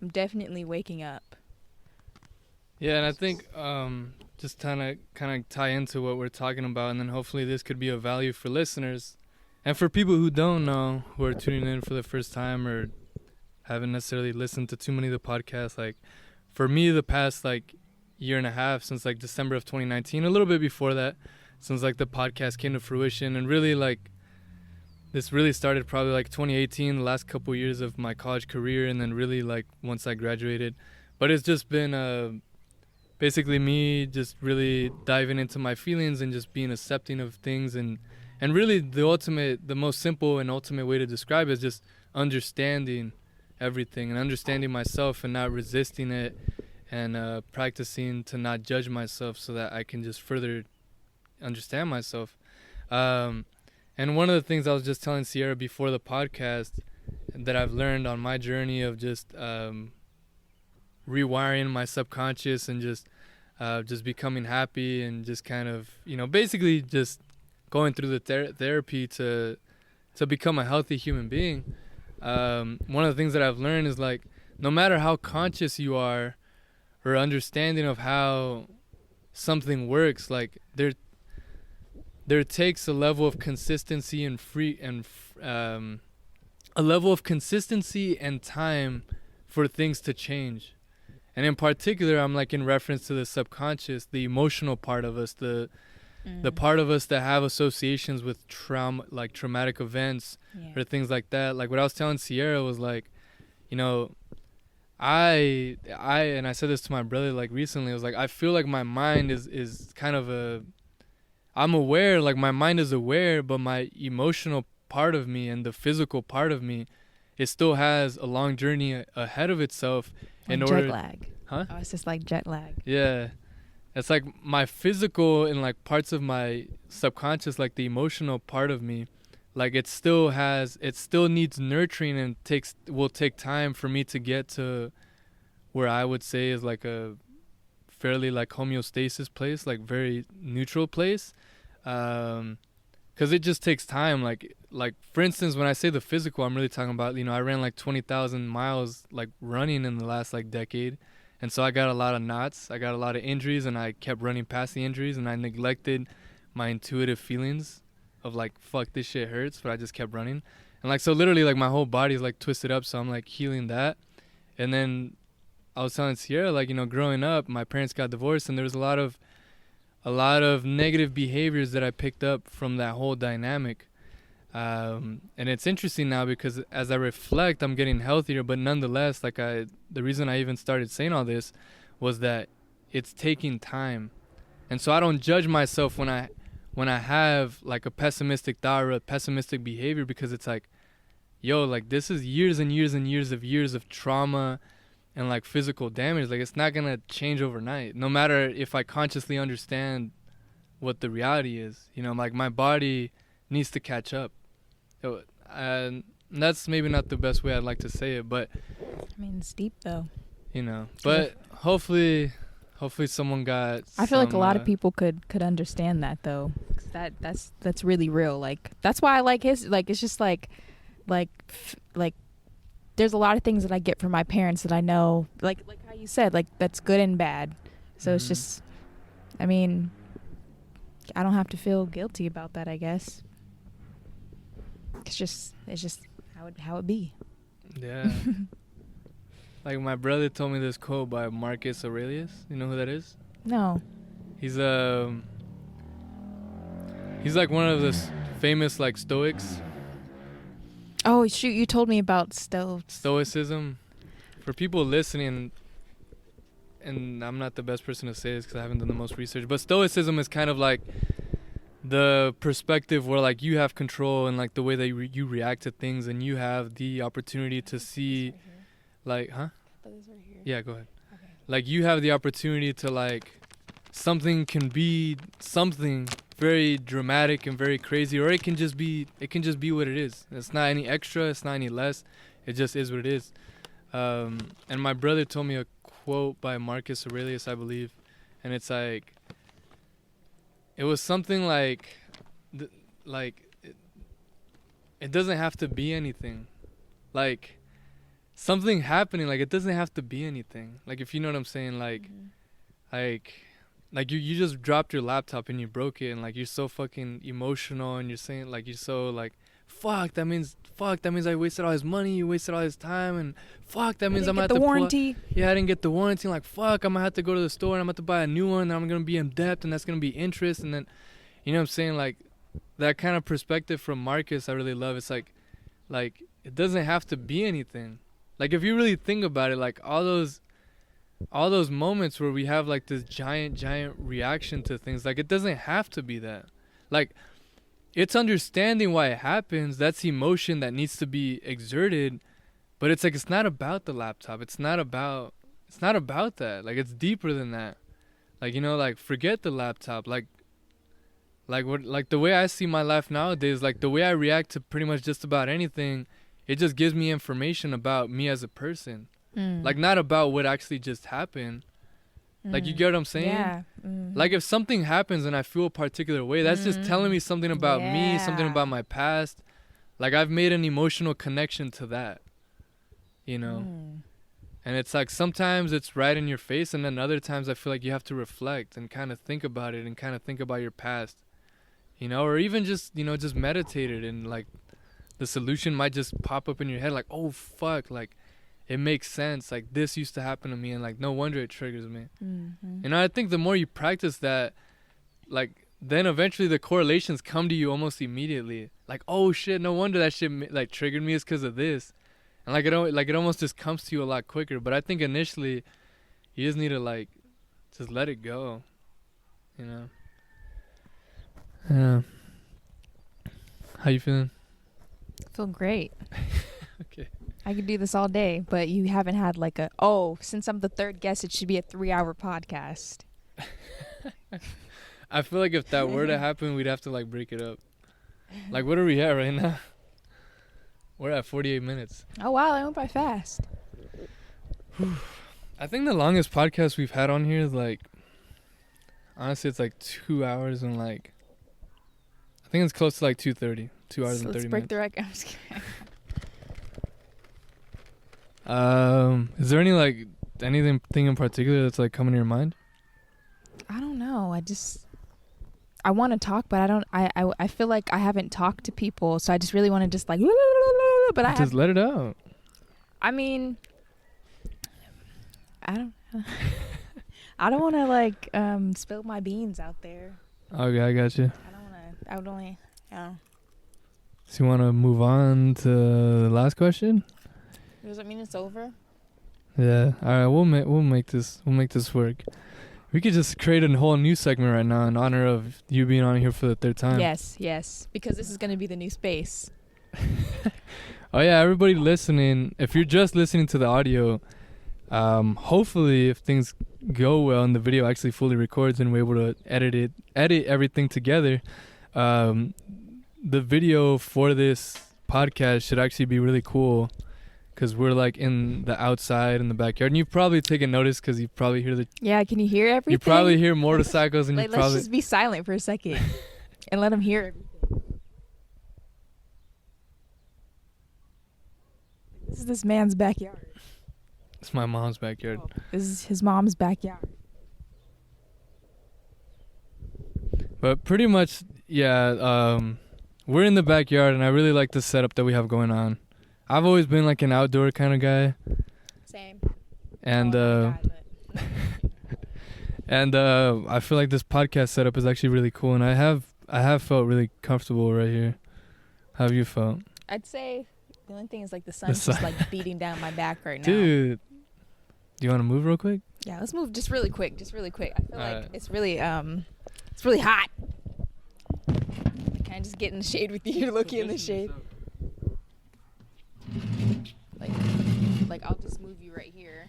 I'm definitely waking up. Yeah, and I think just kind of tie into what we're talking about, and then hopefully this could be of value for listeners and for people who don't know, who are tuning in for the first time or haven't necessarily listened to too many of the podcasts. Like for me, the past like year and a half, since like December of 2019, a little bit before that, since like the podcast came to fruition, and really like this really started probably like 2018, the last couple years of my college career, and then really like once I graduated. But it's just been basically me just really diving into my feelings and just being accepting of things, and really the most simple and ultimate way to describe it is just understanding everything and understanding myself and not resisting it, and practicing to not judge myself so that I can just further understand myself. And one of the things I was just telling Sierra before the podcast that I've learned on my journey of just rewiring my subconscious and just becoming happy and just kind of, you know, basically just going through the therapy to become a healthy human being. One of the things that I've learned is like, no matter how conscious you are or understanding of how something works, like there takes a level of consistency and a level of consistency and time for things to change. And in particular, I'm like in reference to the subconscious, the emotional part of us, the part of us that have associations with traumatic events, or things like that. Like what I was telling Sierra was like, you know, I said this to my brother like recently. I was like, I feel like my mind is kind of I'm aware, like my mind is aware, but my emotional part of me and the physical part of me, it still has a long journey ahead of itself. Like jet lag. Huh? Oh, it's just like jet lag. Yeah. It's like my physical and like parts of my subconscious, like the emotional part of me, like it still needs nurturing, and will take time for me to get to where I would say is like a fairly like homeostasis place, like very neutral place, because it just takes time. Like for instance, when I say the physical, I'm really talking about, you know, I ran like 20,000 miles like running in the last like decade, and so I got a lot of knots, I got a lot of injuries, and I kept running past the injuries, and I neglected my intuitive feelings of like, fuck, this shit hurts, but I just kept running. And like, so literally like my whole body's like twisted up, so I'm like healing that. And then I was telling Sierra, like, you know, growing up, my parents got divorced, and there was a lot of negative behaviors that I picked up from that whole dynamic. And it's interesting now because as I reflect, I'm getting healthier, but nonetheless, like the reason I even started saying all this was that it's taking time. And so I don't judge myself when I have like a pessimistic thought or a pessimistic behavior, because it's like, yo, like this is years and years and years of trauma and like physical damage. Like it's not gonna change overnight, no matter if I consciously understand what the reality is. You know, like my body needs to catch up. So, and that's maybe not the best way I'd like to say it, but I mean, it's deep though. You know, but hopefully someone got. I feel like a lot of people could understand that though. 'Cause that's really real. Like that's why I like his. Like it's just like there's a lot of things that I get from my parents that I know, like how you said, like that's good and bad. So it's just, I mean, I don't have to feel guilty about that, I guess. It's just how it be. Yeah. Like my brother told me this quote by Marcus Aurelius. You know who that is? No. He's like one of the famous like Stoics. Oh shoot! You told me about Stoicism. For people listening, and I'm not the best person to say this because I haven't done the most research, but Stoicism is kind of like the perspective where like you have control and like the way that you react to things, and you have the opportunity to see, like, huh? Yeah, go ahead. Okay. Like you have the opportunity to like, something can be something very dramatic and very crazy, or it can just be what it is. It's not any extra, it's not any less, it just is what it is. And my brother told me a quote by Marcus Aurelius, I believe, and it's like, it was something like it doesn't have to be anything, like something happening, like it doesn't have to be anything, like if you know what I'm saying, like like you just dropped your laptop and you broke it, and like you're so fucking emotional, and you're saying like you're so like, fuck, that means I wasted all his money, you wasted all his time, and fuck, that means I'm gonna have to warranty. Yeah, I didn't get the warranty. Like fuck, I'm gonna have to go to the store and I'm gonna have to buy a new one, and I'm gonna be in debt, and that's gonna be interest, and then, you know what I'm saying, like that kind of perspective from Marcus I really love. It's like it doesn't have to be anything. Like if you really think about it, like all those moments where we have like this giant reaction to things, like it doesn't have to be that. Like it's understanding why it happens, that's emotion that needs to be exerted, but it's like it's not about the laptop, it's not about that. Like it's deeper than that. Like, you know, like forget the laptop, like what, like the way I see my life nowadays, like the way I react to pretty much just about anything, it just gives me information about me as a person. Like not about what actually just happened. Like you get what I'm saying? Yeah. Like if something happens and I feel a particular way, that's just telling me something about me, something about my past. Like I've made an emotional connection to that, you know? And it's like sometimes it's right in your face, and then other times I feel like you have to reflect and kind of think about it and kind of think about your past, you know? Or even just, you know, just meditate it, and like the solution might just pop up in your head, like, oh fuck, like it makes sense, like this used to happen to me, and like no wonder it triggers me. And I think the more you practice that, like then eventually the correlations come to you almost immediately, like, oh shit, no wonder that shit like triggered me, is because of this. And like it almost just comes to you a lot quicker. But I think initially you just need to like just let it go, you know? Yeah. How you feeling? I feel great. Okay. I could do this all day, but you haven't had like since I'm the third guest, it should be a 3-hour podcast. I feel like if that were to happen, we'd have to like break it up. Like, what are we at right now? We're at 48 minutes. Oh wow, that went by fast. I think the longest podcast we've had on here is like, honestly, it's like 2 hours and like, I think it's close to like 2:30. 2 hours and 30 minutes. Let's break the record. I'm just kidding. Is there anything in particular that's like coming to your mind? I don't know. I want to talk, but I feel like I haven't talked to people, so I just really want to just like, but I just let it out. I mean, I don't want to like spill my beans out there. Okay, I got you. I would only, yeah. So you want to move on to the last question? Does it mean it's over? Yeah. All right. We'll make this work. We could just create a whole new segment right now in honor of you being on here for the third time. Yes. Because this is going to be the new space. Oh yeah, everybody listening, if you're just listening to the audio, hopefully if things go well and the video actually fully records and we're able to edit everything together, the video for this podcast should actually be really cool. Because we're like in the outside in the backyard, and you've probably taken notice because you probably hear Yeah, can you hear everything? You probably hear motorcycles, and let's just be silent for a second and let them hear everything. This is this man's backyard. It's my mom's backyard. Oh, this is his mom's backyard. But pretty much, yeah, we're in the backyard, and I really like the setup that we have going on. I've always been like an outdoor kind of guy. Same. And and I feel like this podcast setup is actually really cool, and I have felt really comfortable right here. How have you felt? I'd say the only thing is like the sun's just like beating down my back right now. Dude, do you want to move real quick? Yeah, let's move just really quick. I feel like Alright. it's really hot. Can I just get in the shade with you? Look-y in the shade. Like I'll just move you right here,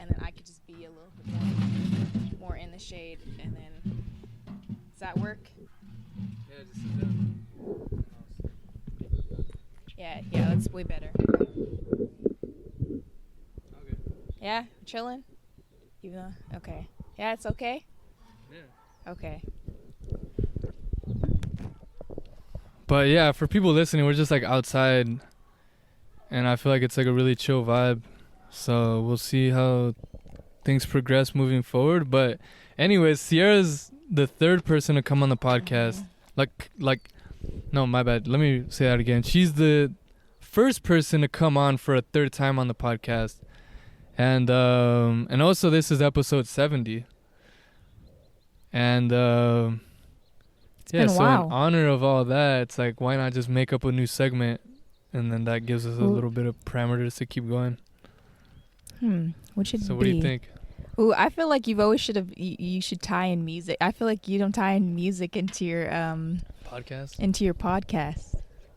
and then I could just be a little bit more in the shade, and then does that work? Yeah, just sit down. Yeah, that's way better. Okay. Yeah, chilling. Even though, okay. Yeah, it's okay. Yeah. Okay. But yeah, for people listening, we're just like outside, and I feel like it's like a really chill vibe. So we'll see how things progress moving forward. But anyways, Sierra's the third person to come on the podcast. No, my bad. Let me say that again. She's the first person to come on for a third time on the podcast. And also this is episode 70. And It's been a so while. in honor of all that, it's like, why not just make up a new segment, and then that gives us a little bit of parameters to keep going. What should it be? So what do you think? Ooh, I feel like you should tie in music. I feel like you don't tie in music into your podcast.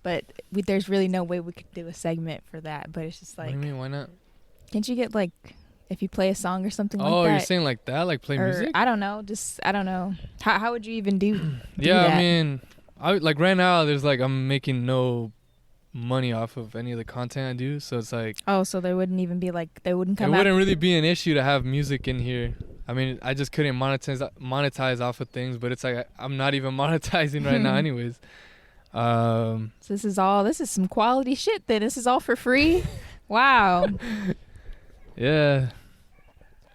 But there's really no way we could do a segment for that. But it's just like, What do you mean? Why not? can't you get like, if you play a song or something like that? Oh, you're saying like that, like play or, music? I don't know. I don't know. How would you even do Yeah, that? I mean, like right now, there's like I'm making no money off of any of the content I do, so it's like, Oh, so there wouldn't even be like, they wouldn't it come out. wouldn't really be an issue to have music in here. I mean, I just couldn't monetize off of things, but it's like I'm not even monetizing right now, anyways. So this is some quality shit. Then this is all for free. Wow. Yeah.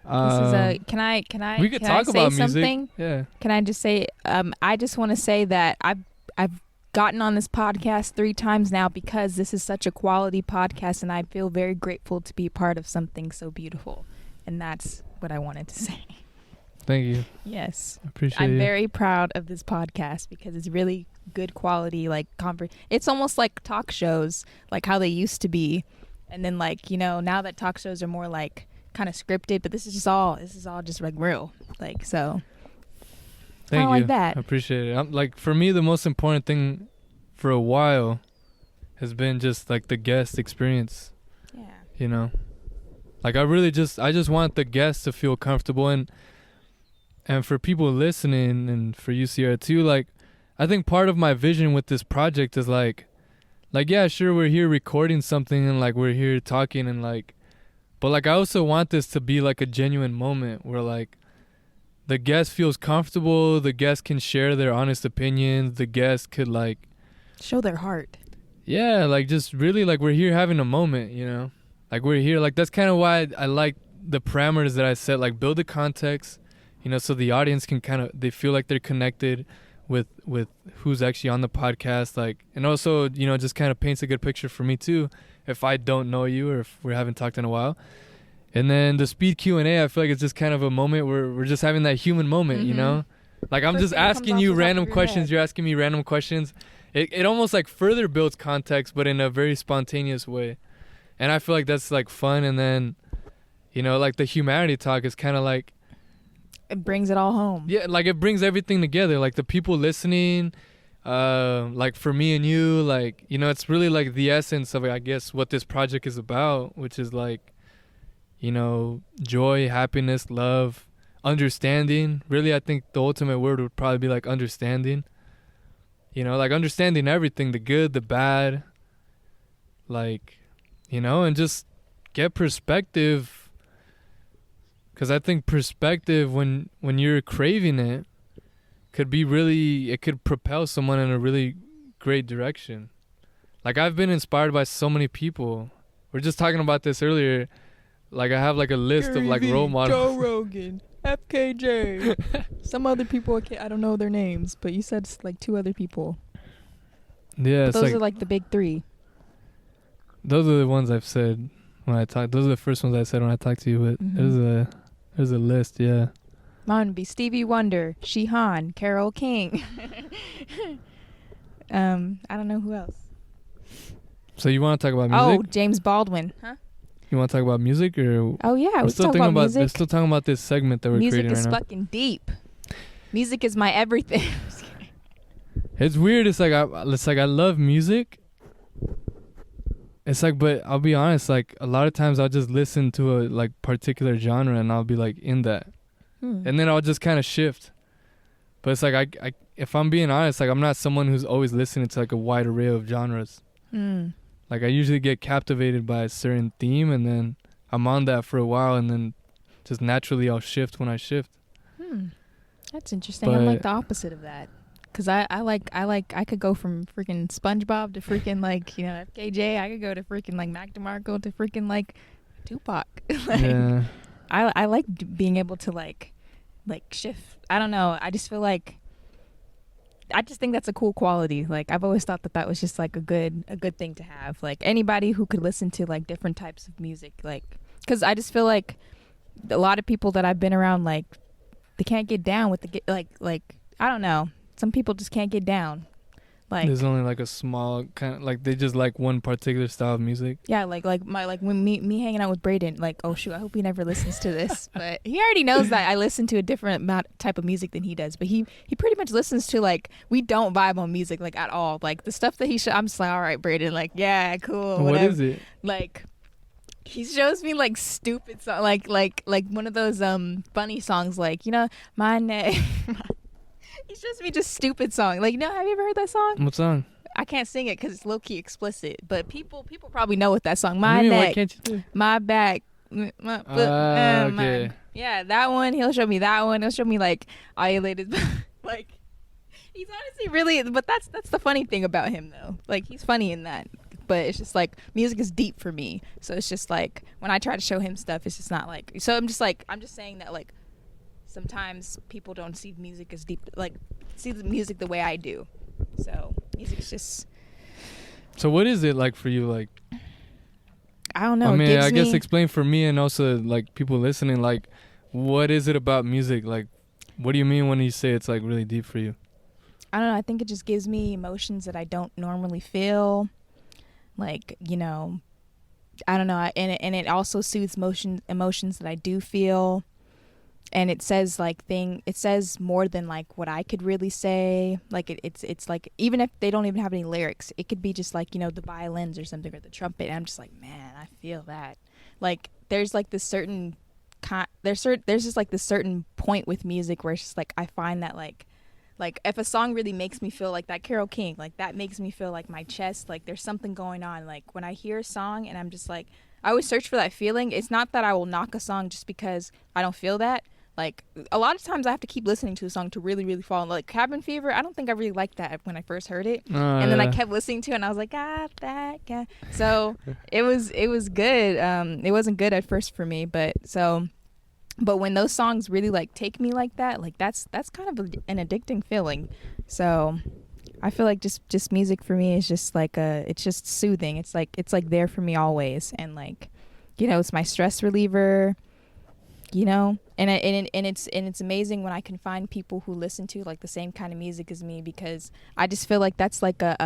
This is can I We could can talk I say about music. something? Yeah. Can I just say I just want to say that I've gotten on this podcast 3 times now because this is such a quality podcast, and I feel very grateful to be part of something so beautiful. And that's what I wanted to say. Thank you. Yes. I appreciate I'm you. very proud of this podcast because it's really good quality, like it's almost like talk shows, like how they used to be. And then like, now that talk shows are more like kind of scripted, but this is all just like real. Like, so Thank you. like that. I appreciate it. Like for me, the most important thing for a while has been just like the guest experience. Yeah. Like I just want the guests to feel comfortable, and for people listening, and for you, Sierra, too. Like, I think part of my vision with this project is like yeah, sure, we're here recording something, and like we're here talking, and like, but like I also want this to be like a genuine moment where like the guest feels comfortable, the guest can share their honest opinions, the guest could like Show their heart. yeah, like just really like we're here having a moment, like we're here, like that's kind of why I like the parameters that I set, like build the context, so the audience can they feel like they're connected with who's actually on the podcast, like, and also just kind of paints a good picture for me too if I don't know you or if we haven't talked in a while. And then the speed Q&A, I feel like it's just kind of a moment where we're just having that human moment, like I'm First just thing that comes asking off you the top random of your questions, head. you're asking me random questions. It almost like further builds context, but in a very spontaneous way, and I feel like that's like fun. And then like the humanity talk is kind of like, It brings it all home. yeah, like it brings everything together, like the people listening, like for me and you, like it's really like the essence of, I guess, what this project is about, which is like joy, happiness, love, understanding. Really, I think the ultimate word would probably be like understanding, like understanding everything, the good, the bad, like and just get perspective. Because I think perspective, when you're craving it, it could propel someone in a really great direction. like I've been inspired by so many people. We're just talking about this earlier. Like I have like a list of like role models. Joe Rogan, FKJ, some other people. I don't know their names, but you said like 2 other people. Yeah, But it's those like are like the big 3. those are the ones I've said when I talk. Those are the first ones I said when I talked to you. But there's a list. Yeah. Mine would be Stevie Wonder, Shihan, Carole King. I don't know who else. So you want to talk about music? Oh, James Baldwin. Huh? You want to talk about music or? Oh yeah, we're we still talking talking about music. We're still talking about this segment that we're Music creating is right now. fucking deep. Music is my everything. It's weird. It's like I love music. It's like, but I'll be honest. Like a lot of times I'll just listen to a like particular genre and I'll be like in that, and then I'll just kind of shift. But it's like I if I'm being honest, like I'm not someone who's always listening to like a wide array of genres. Like I usually get captivated by a certain theme and then I'm on that for a while and then just naturally I'll shift when I shift. That's interesting. I'm like the opposite of that. Cause I could go from freaking SpongeBob to freaking like, you know, FKJ. I could go to freaking like Mac DeMarco to freaking like Tupac. Like, yeah. I like being able to like shift. I don't know. I just feel like, I just think that's a cool quality. Like I've always thought that was just like a good thing to have. Like anybody who could listen to like different types of music, like, cause I just feel like a lot of people that I've been around, like they can't get down with the like I don't know. Some people just can't get down. Like there's only like a small kind of like they just like one particular style of music. Yeah, like when me hanging out with Braden, like, oh shoot, I hope he never listens to this, but he already knows that I listen to a different type of music than he does. But he pretty much listens to like, we don't vibe on music like at all. Like the stuff that I'm just like, all right, Braden, like yeah, cool. Whatever. What is it? Like he shows me like stupid songs, like one of those funny songs, like, you know, my name. He shows me just stupid song. Like, you know, have you ever heard that song? What song? I can't sing it because it's low key explicit. But people probably know what that song. What My do you mean, neck, why can't you do it? my back. My foot, Okay. yeah, that one. He'll show me that one. He'll show me like Violated. Like, he's honestly really. But that's the funny thing about him though. Like he's funny in that. But it's just like music is deep for me. So it's just like when I try to show him stuff, it's just not like. So I'm just saying that like. Sometimes people don't see music as deep, like see the music the way I do. So music's just. So what is it like for you? Like, I don't know. I mean, I guess explain for me and also like people listening. Like, what is it about music? Like, what do you mean when you say it's like really deep for you? I don't know. I think it just gives me emotions that I don't normally feel. Like, you know, I don't know. And it also soothes emotions that I do feel. And it says it says more than like what I could really say. Like it's like, even if they don't even have any lyrics, it could be just like, you know, the violins or something or the trumpet. And I'm just like, man, I feel that. Like there's like this certain there's just like this certain point with music where it's just like I find that like if a song really makes me feel like that, Carole King, like that makes me feel like my chest, like there's something going on. Like when I hear a song and I'm just like, I always search for that feeling. It's not that I will knock a song just because I don't feel that. Like a lot of times I have to keep listening to a song to really, really fall in love. Like Cabin Fever, I don't think I really liked that when I first heard it. And then I kept listening to it and I was like, got that, yeah. So it was good. It wasn't good at first for me, but when those songs really like take me like that, like that's kind of an addicting feeling. So I feel like just music for me is just like it's just soothing. It's like there for me always. And like, you know, it's my stress reliever. You know, and it's amazing when I can find people who listen to like the same kind of music as me, because I just feel like that's like a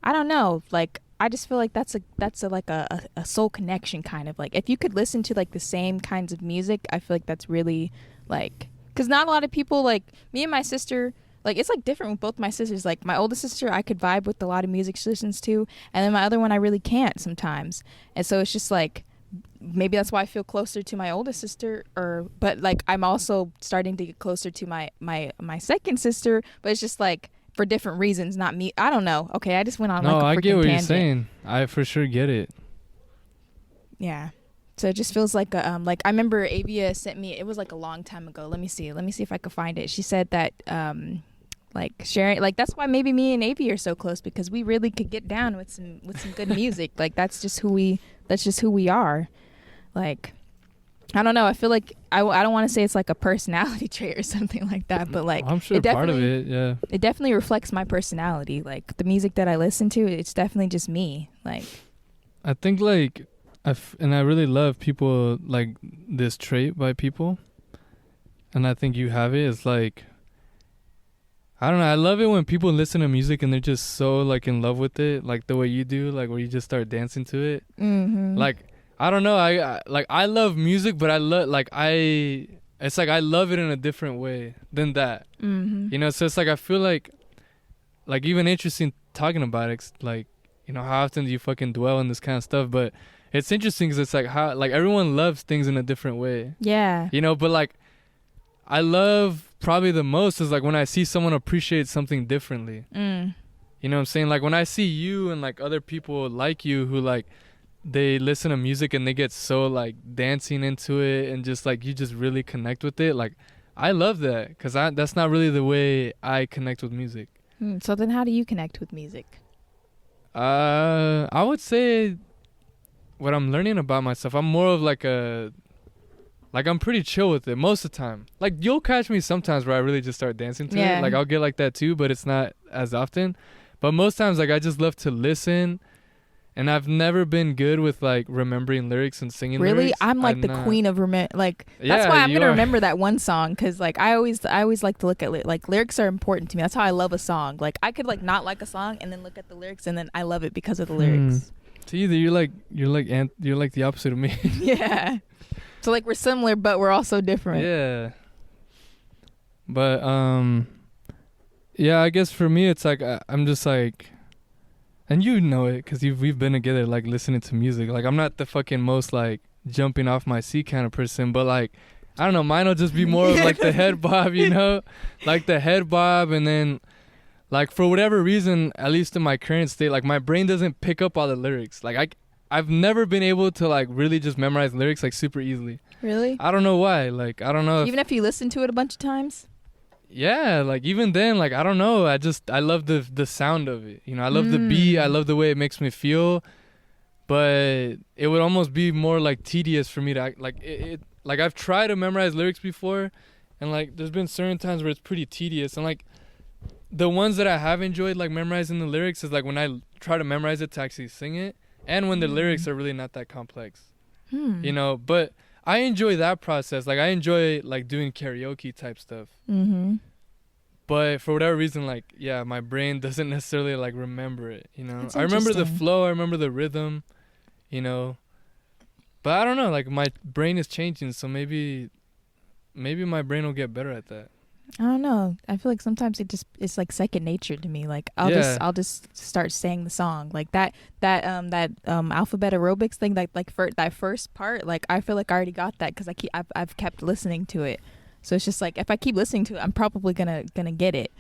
I don't know, like I just feel like that's a soul connection kind of. Like if you could listen to like the same kinds of music, I feel like that's really like, because not a lot of people, like me and my sister, like it's like different with both my sisters. Like my oldest sister, I could vibe with a lot of music she listens to, and then my other one I really can't sometimes. And so it's just like, maybe that's why I feel closer to my oldest sister, but like I'm also starting to get closer to my second sister, but it's just like for different reasons, not me. I don't know. Okay, I just went on like a freaking tangent. No, I get what you're saying. I for sure get it. Yeah. So it just feels like like I remember Avia sent me, it was like a long time ago. Let me see if I can find it. She said that like sharing, like that's why maybe me and Avi are so close, because we really could get down with some good music. Like that's just who we are. Like I don't know, I feel like I don't want to say it's like a personality trait or something like that, but like I'm sure part of it, yeah, it definitely reflects my personality. Like the music that I listen to, it's definitely just me. Like I think like and I really love people like this trait by people, and I think you have it. It's like, I don't know, I love it when people listen to music and they're just so like in love with it, like the way you do, like where you just start dancing to it. Like I don't know, I love music, but I love it's like I love it in a different way than that. You know, so it's like I feel like even interesting talking about it, like, you know, how often do you fucking dwell on this kind of stuff? But it's interesting because it's like how like everyone loves things in a different way. Yeah. You know, but like I love probably the most is like when I see someone appreciate something differently. You know what I'm saying? Like when I see you and like other people like you who like they listen to music and they get so like dancing into it and just like you just really connect with it. Like I love that because that's not really the way I connect with music. So then how do you connect with music? I would say what I'm learning about myself, I'm more of like I'm pretty chill with it most of the time. Like you'll catch me sometimes where I really just start dancing to it. Like I'll get like that too, but it's not as often. But most times like I just love to listen, and I've never been good with like remembering lyrics and singing lyrics. Really? I'm like the queen of like that's why I'm gonna remember that one song, because like I always like to look at like lyrics are important to me. That's how I love a song. Like I could like not like a song and then look at the lyrics and then I love it because of the lyrics. So either you're like the opposite of me. Yeah. So like we're similar, but we're also different. Yeah. But yeah, I guess for me it's like I'm just like, and you know it because we've been together like listening to music. Like I'm not the fucking most like jumping off my seat kind of person, but like I don't know, mine will just be more of like the head bob, you know, like the head bob, and then like for whatever reason, at least in my current state, like my brain doesn't pick up all the lyrics. Like I've never been able to like really just memorize lyrics like super easily. Really? I don't know why. Like I don't know. Even if you listen to it a bunch of times? Yeah, like even then, like I don't know. I love the sound of it. You know, I love the beat. I love the way it makes me feel. But it would almost be more like tedious for me to like it. Like I've tried to memorize lyrics before, and like there's been certain times where it's pretty tedious. And like the ones that I have enjoyed like memorizing the lyrics is like when I try to memorize it to actually sing it, and when the lyrics are really not that complex. You know, but I enjoy that process. Like I enjoy like doing karaoke type stuff. But for whatever reason, like yeah, my brain doesn't necessarily like remember it. You know, I remember the flow, I remember the rhythm, you know. But I don't know. Like my brain is changing, so maybe my brain will get better at that. I don't know. I feel like sometimes it's like second nature to me. Like I'll just start saying the song, like that alphabet aerobics thing. Like for that first part, like I feel like I already got that because I've kept listening to it. So it's just like if I keep listening to it, I'm probably gonna get it.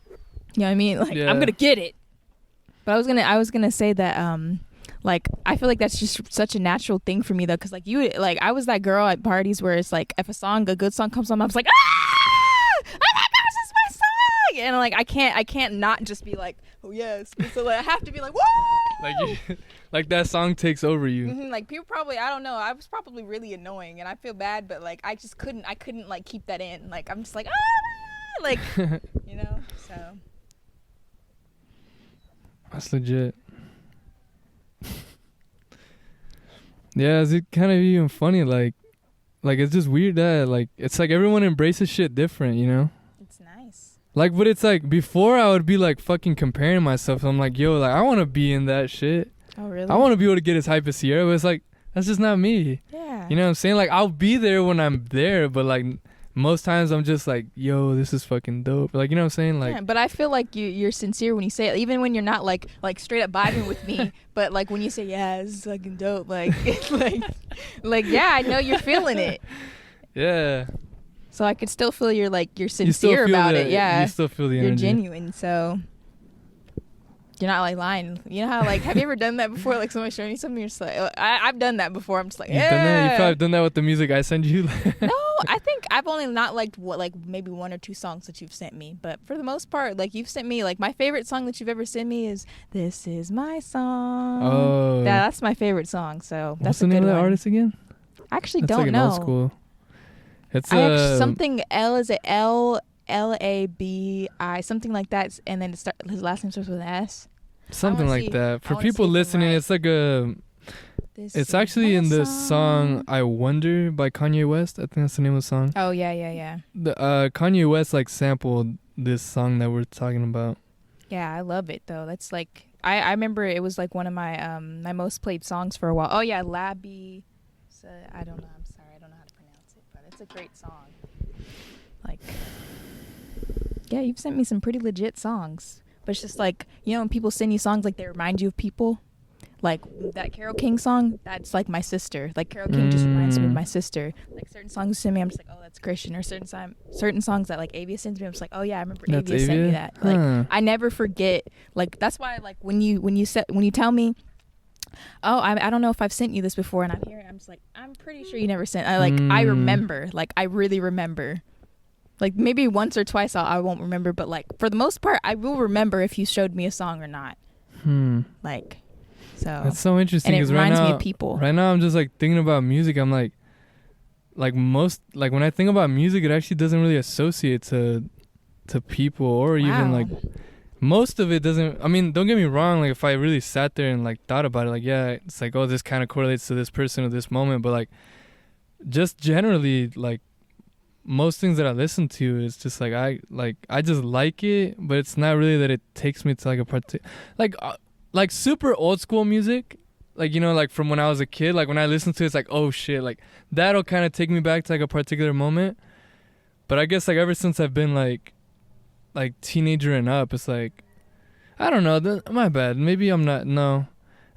You know what I mean? Like I'm gonna get it. But I was gonna say that like I feel like that's just such a natural thing for me though, because like I was that girl at parties where it's like if a good song comes on, I was like oh my gosh, this is my song, and like I can't not just be like, oh yes, so like I have to be like, woo, like that song takes over you. Like people probably, I don't know, I was probably really annoying and I feel bad, but like I couldn't like keep that in. Like I'm just like like you know, so that's legit. Yeah, is it kind of even funny? Like it's just weird that like it's like everyone embraces shit different, you know? It's nice. Like, but it's like before I would be like fucking comparing myself. I'm like, yo, like I want to be in that shit. Oh really? I want to be able to get as hype as Sierra, but it's like that's just not me. Yeah. You know what I'm saying? Like I'll be there when I'm there, but like most times I'm just like, yo, this is fucking dope. Like, you know what I'm saying? Like, yeah, but I feel like you're sincere when you say it, even when you're not like straight up vibing with me. But like when you say, yeah, this is fucking dope. Like, like yeah, I know you're feeling it. Yeah. So I could still feel you're sincere about it. Yeah. You still feel the energy. You're genuine. So you're not like lying. You know how like have you ever done that before? Like somebody showing you something, you're just like, I've done that before. I'm just like, You've done that? You've probably done that with the music I send you. No, I think I've only not liked maybe one or two songs that you've sent me, but for the most part, like you've sent me like my favorite song that you've ever sent me is "This Is My Song." Oh, that's my favorite song. So that's what's a the name good of that one. artist again? I actually That's don't like an know. old school. It's Something L, is it Labi, something like that, and then his last name starts with an S. something like that. For people listening, it's like it's actually in the song "I Wonder" by Kanye West. I think that's the name of the song. Oh yeah. The Kanye West like sampled this song that we're talking about. Yeah, I love it though. That's like I remember it was like one of my my most played songs for a while. Oh yeah, Labi. So, I don't know. I'm sorry, I don't know how to pronounce it, but it's a great song. Like, yeah, you've sent me some pretty legit songs. But it's just like, you know, when people send you songs like they remind you of people. Like that Carole King song, that's like my sister. Like Carole King just reminds me of my sister. Like certain songs send me, I'm just like, oh, that's Christian. Or certain songs that like Avia sends me, I'm just like, oh yeah, I remember Avia sent me that. Like I never forget. Like that's why like when you tell me, oh, I don't know if I've sent you this before, and I'm hearing, I'm just like, I'm pretty sure you never sent. I remember. Like I really remember. Like maybe once or twice I won't remember, but like for the most part, I will remember if you showed me a song or not. Like. So that's so interesting because it reminds me of people. Right now, I'm just like thinking about music. I'm like most like when I think about music, it actually doesn't really associate to people or even like most of it doesn't. I mean, don't get me wrong. Like if I really sat there and like thought about it, like yeah, it's like oh, this kind of correlates to this person or this moment. But like just generally, like most things that I listen to is just like I just like it, but it's not really that it takes me to like a particular like super old school music, like, you know, like from when I was a kid, like when I listen to it, it's like, oh shit, like that'll kind of take me back to like a particular moment. But I guess like ever since I've been like teenager and up, it's like, I don't know, my bad. Maybe I'm not, no.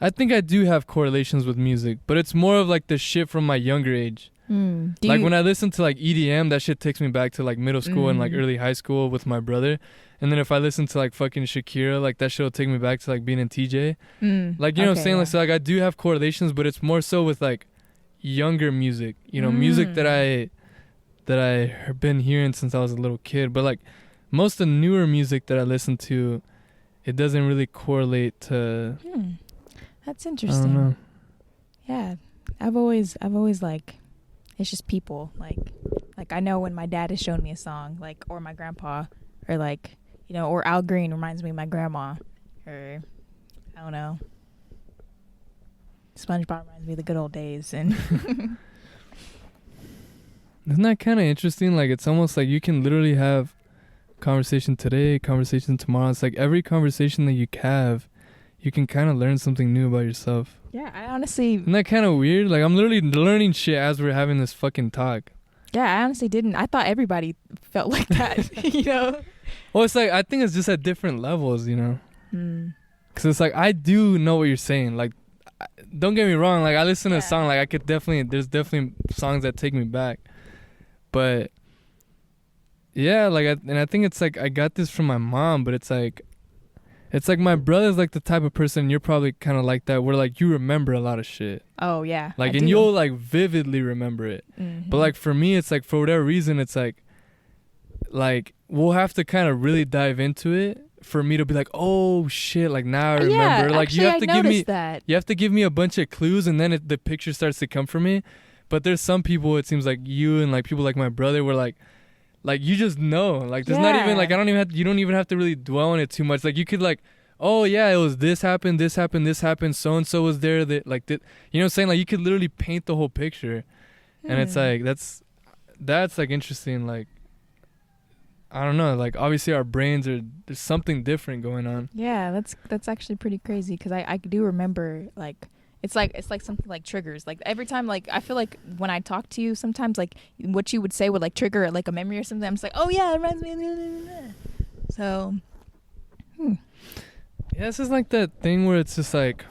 I think I do have correlations with music, but it's more of like the shit from my younger age. Like when I listen to like EDM, that shit takes me back to like middle school and like early high school with my brother. And then if I listen to like fucking Shakira, like that shit will take me back to like being in TJ. Like, you know what I'm saying? Yeah. Like, so like I do have correlations, but it's more so with like younger music, you know, music that I have been hearing since I was a little kid. But like most of the newer music that I listen to, it doesn't really correlate to. That's interesting. I don't know. Yeah, I've always like, it's just people. Like I know when my dad has shown me a song, like, or my grandpa, or like, you know, or Al Green reminds me of my grandma, or I don't know, SpongeBob reminds me of the good old days. And isn't that kind of interesting? Like it's almost like you can literally have conversation today, conversation tomorrow. It's like every conversation that you have, you can kind of learn something new about yourself. Yeah, I honestly... Isn't that kind of weird? Like I'm literally learning shit as we're having this fucking talk. Yeah, I honestly didn't. I thought everybody felt like that, you know? Well, it's like, I think it's just at different levels, you know? Because it's like, I do know what you're saying. Like, don't get me wrong. Like, I listen to a song, like, I could definitely, there's definitely songs that take me back. But, yeah, like, and I think it's like, I got this from my mom, but it's like my brother's like the type of person, you're probably kind of like that, where like you remember a lot of shit. Oh yeah. Like, and you'll like vividly remember it. But like for me, it's like for whatever reason, it's like we'll have to kind of really dive into it for me to be like, oh shit, like now I remember. Like actually, you have to give me a bunch of clues, and then the picture starts to come for me. But there's some people, it seems like you and like people like my brother, were like you just know, like there's not even like you don't even have to really dwell on it too much. Like you could like, oh yeah, it was this happened, so and so was there, that like that, you know what I'm saying? Like you could literally paint the whole picture. And it's like that's like interesting. Like I don't know, like obviously our brains there's something different going on. Yeah, that's actually pretty crazy, because I do remember, like it's like something like triggers. Like every time, like I feel like when I talk to you, sometimes like what you would say would like trigger like a memory or something. I'm just like, oh yeah, it reminds me of blah, blah, blah. So yeah, this is like that thing where it's just like,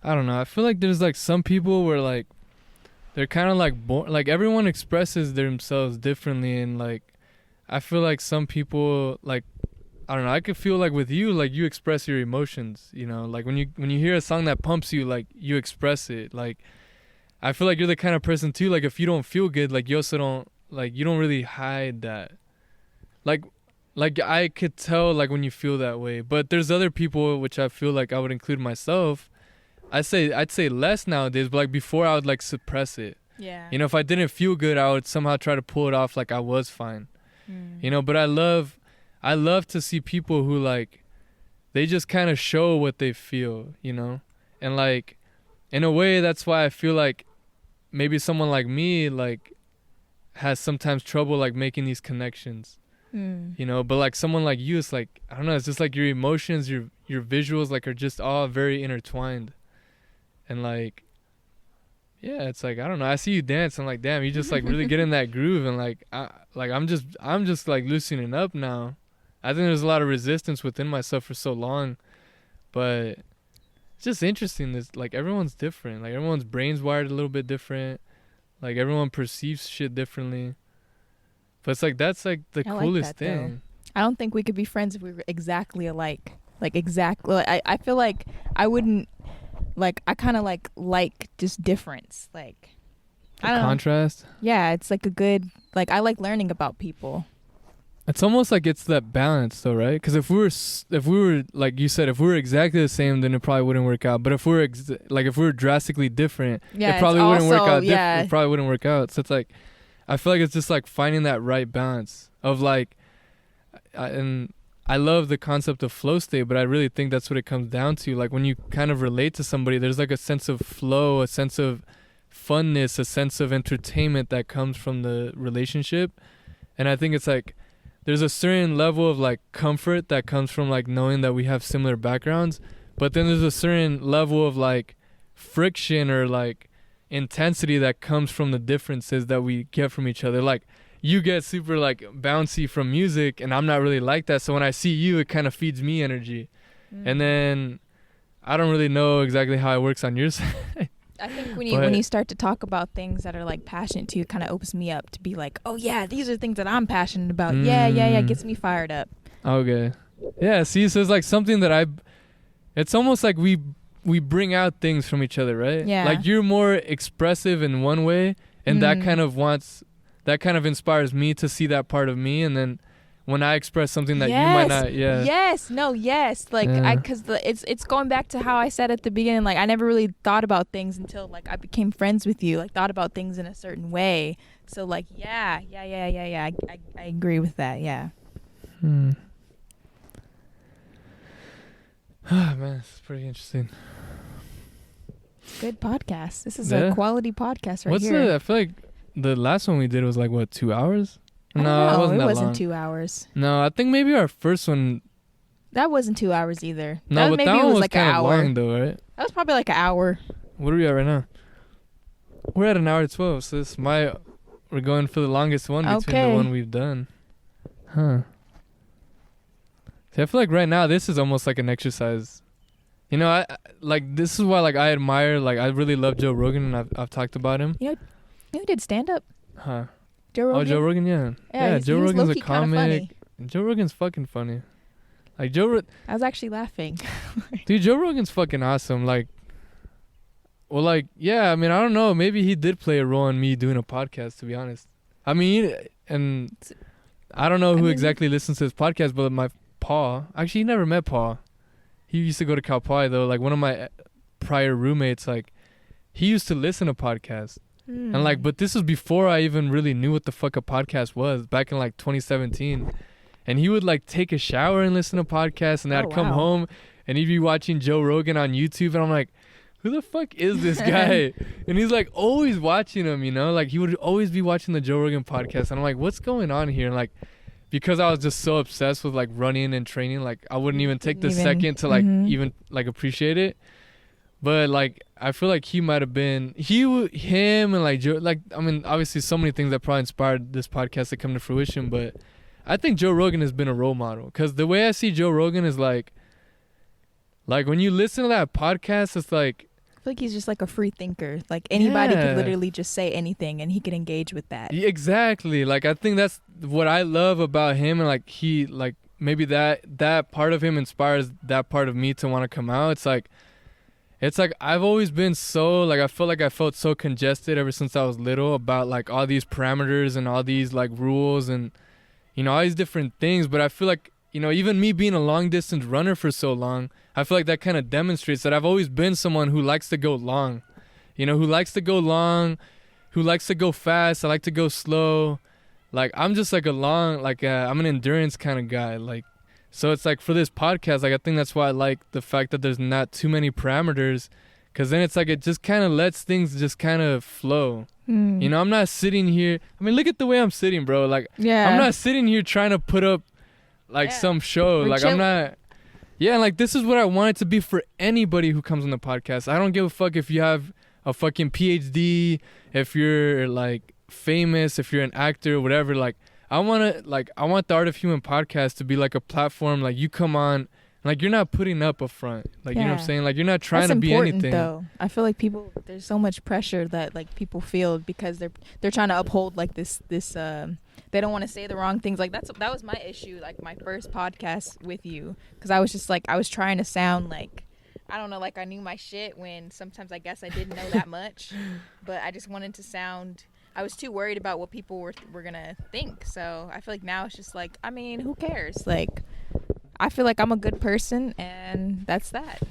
I don't know, I feel like there's like some people where like they're kind of like like everyone expresses themselves differently, and like I feel like some people, like I don't know, I could feel like with you, like you express your emotions, you know, like when you hear a song that pumps you, like you express it. Like I feel like you're the kind of person too, like if you don't feel good, like you also don't like you don't really hide that. Like I could tell like when you feel that way. But there's other people which I feel like I would include myself. I'd say less nowadays, but like before I would like suppress it. Yeah. You know, if I didn't feel good, I would somehow try to pull it off like I was fine. You know, but I love to see people who like they just kind of show what they feel, you know? And like in a way that's why I feel like maybe someone like me like has sometimes trouble like making these connections. You know, but like someone like you, it's like I don't know, it's just like your emotions, your visuals like are just all very intertwined. And like yeah, it's like I don't know, I see you dance and like damn, you just like really get in that groove and like I'm just like loosening up now. I think there's a lot of resistance within myself for so long, but it's just interesting. This like everyone's different. Like everyone's brain's wired a little bit different. Like everyone perceives shit differently. But it's like that's like the coolest thing. I don't think we could be friends if we were exactly alike. Like exactly. I feel like I wouldn't. Like I kind of like just difference. Like I don't contrast. know. Yeah, it's like a good. Like I like learning about people. It's almost like it's that balance, though, right? Because if we were like you said, if we were exactly the same, then it probably wouldn't work out. But if we were drastically different, yeah, it probably wouldn't work out. Yeah. It probably wouldn't work out. So it's like, I feel like it's just like finding that right balance of like, and I love the concept of flow state, but I really think that's what it comes down to. Like when you kind of relate to somebody, there's like a sense of flow, a sense of funness, a sense of entertainment that comes from the relationship. And I think it's like, there's a certain level of like comfort that comes from like knowing that we have similar backgrounds, but then there's a certain level of like friction or like intensity that comes from the differences that we get from each other. Like you get super like bouncy from music and I'm not really like that, so when I see you it kind of feeds me energy. And then I don't really know exactly how it works on your side. I think when you start to talk about things that are like passionate to you, it kind of opens me up to be like, oh yeah, these are things that I'm passionate about. Yeah, it gets me fired up. Okay. Yeah, see, so it's like something that it's almost like we bring out things from each other, right? Yeah. Like you're more expressive in one way, and that kind of inspires me to see that part of me, and then when I express something that you might not, like because it's going back to how I said at the beginning, like I never really thought about things until like I became friends with you, like thought about things in a certain way. So like I agree with that. Yeah. Oh man, it's pretty interesting. Good podcast. This is a quality podcast right here. I feel like the last one we did was like what, 2 hours? No, it wasn't long. 2 hours. No, I think maybe our first one. That wasn't 2 hours either. No, but maybe that it one was like kind an of hour. long though, right? That was probably like an hour. What are we at right now? We're at an hour 12, so we're going for the longest one between the one we've done. Huh. See, I feel like right now this is almost like an exercise. You know, I like this is why like I admire, like I really love Joe Rogan, and I've talked about him. You know who did stand up? Huh. Joe Rogan? Oh, Joe Rogan, yeah. Yeah, Joe Rogan's a comic. Joe Rogan's fucking funny. Like I was actually laughing. Dude, Joe Rogan's fucking awesome. Like, well, like, yeah, I mean, I don't know. Maybe he did play a role in me doing a podcast, to be honest. I mean, and I don't know who exactly listens to this podcast, but my Paul. Actually, he never met Paul. He used to go to Cal Poly, though. Like, one of my prior roommates, like, he used to listen to podcasts. And like, but this was before I even really knew what the fuck a podcast was, back in like 2017. And he would like take a shower and listen to podcasts, and I'd come home and he'd be watching Joe Rogan on YouTube, and I'm like, who the fuck is this guy? And he's like always watching him, you know, like he would always be watching the Joe Rogan podcast, and I'm like, what's going on here? And like, because I was just so obsessed with like running and training, like I wouldn't even take the second to like even like appreciate it. But like, I feel like he might have been him and like Joe. Like, I mean, obviously, so many things that probably inspired this podcast to come to fruition. But I think Joe Rogan has been a role model, because the way I see Joe Rogan is like when you listen to that podcast, it's like I feel like he's just like a free thinker. Like anybody could literally just say anything, and he could engage with that. Yeah, exactly. Like I think that's what I love about him, and like he like maybe that part of him inspires that part of me to want to come out. It's like. it's like I've always been so like I felt so congested ever since I was little about like all these parameters and all these like rules and all these different things. But I feel like even me being a long distance runner for so long, I feel like that kind of demonstrates that I've always been someone who likes to go long, who likes to go long, who likes to go fast. I like to go slow. Like I'm just like I'm an endurance kind of guy. Like, so it's like for this podcast, like I think that's why I like the fact that there's not too many parameters, because then it's like it just kind of lets things just kind of flow. I'm not sitting here. I mean, look at the way I'm sitting, bro. Like, I'm not sitting here trying to put up like some show. Like I'm not. Yeah, like this is what I want it to be for anybody who comes on the podcast. I don't give a fuck if you have a fucking PhD, if you're like famous, if you're an actor, whatever. Like I want the Art of Human podcast to be like a platform. Like you come on, like you're not putting up a front. Like you know what I'm saying? Like you're not trying to be anything. Though I feel like there's so much pressure that like people feel because they're trying to uphold like this they don't want to say the wrong things. Like that was my issue, like my first podcast with you, because I was just like I was trying to sound like, I don't know, like I knew my shit when sometimes I guess I didn't know that much, but I just wanted to sound. I was too worried about what people were gonna think. So I feel like now it's just like, I mean, who cares? Like, I feel like I'm a good person, and that's that.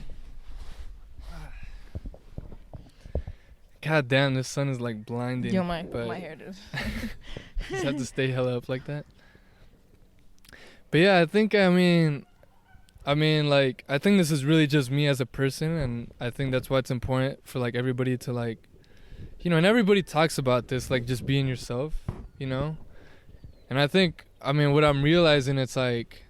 God damn, this sun is like blinding. Yo, my hair does. Just have to stay hella up like that. But yeah, I think I mean, like I think this is really just me as a person, and I think that's why it's important for like everybody to like. And everybody talks about this, like just being yourself, And I think, I mean, what I'm realizing, it's like,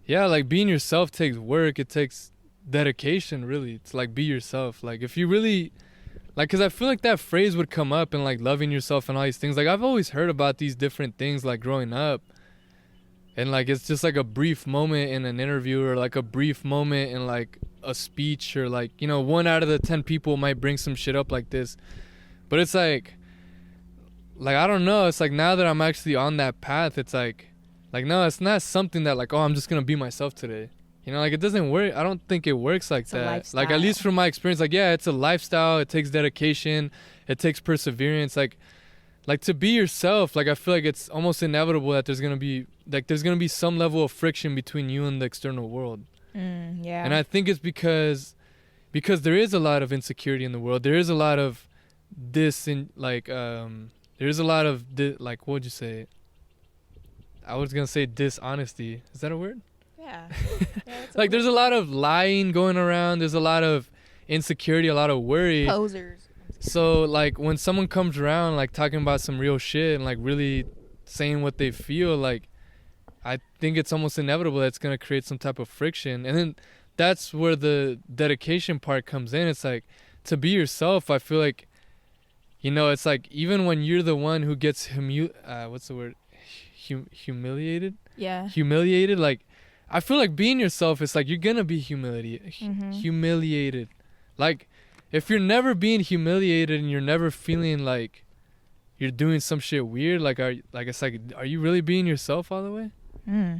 yeah, like being yourself takes work. It takes dedication, really. It's like be yourself. Like if you really, like, because I feel like that phrase would come up and like loving yourself and all these things. Like I've always heard about these different things like growing up. And like it's just like a brief moment in an interview or like a brief moment in like a speech or like, 1 out of the 10 people might bring some shit up like this. But it's like I don't know. It's like now that I'm actually on that path, it's like no, it's not something that like, oh, I'm just going to be myself today. Like it doesn't work. I don't think it works like that. Like at least from my experience, like, yeah, it's a lifestyle. It takes dedication. It takes perseverance. Like to be yourself, like I feel like it's almost inevitable that there's going to be some level of friction between you and the external world. Yeah. And I think it's because there is a lot of insecurity in the world. There is a lot of there's a lot of like, what would you say? I was gonna say dishonesty. Is that a word? Yeah. Like there's a lot of lying going around. There's a lot of insecurity, a lot of worry. Posers. So like when someone comes around like talking about some real shit and like really saying what they feel, like I think it's almost inevitable that it's gonna create some type of friction. And then that's where the dedication part comes in. It's like to be yourself. I feel like, it's like even when you're the one who gets what's the word? Humiliated? Yeah. Humiliated. Like, I feel like being yourself is like you're gonna be humiliated. Like, if you're never being humiliated and you're never feeling like you're doing some shit weird, like are you really being yourself all the way?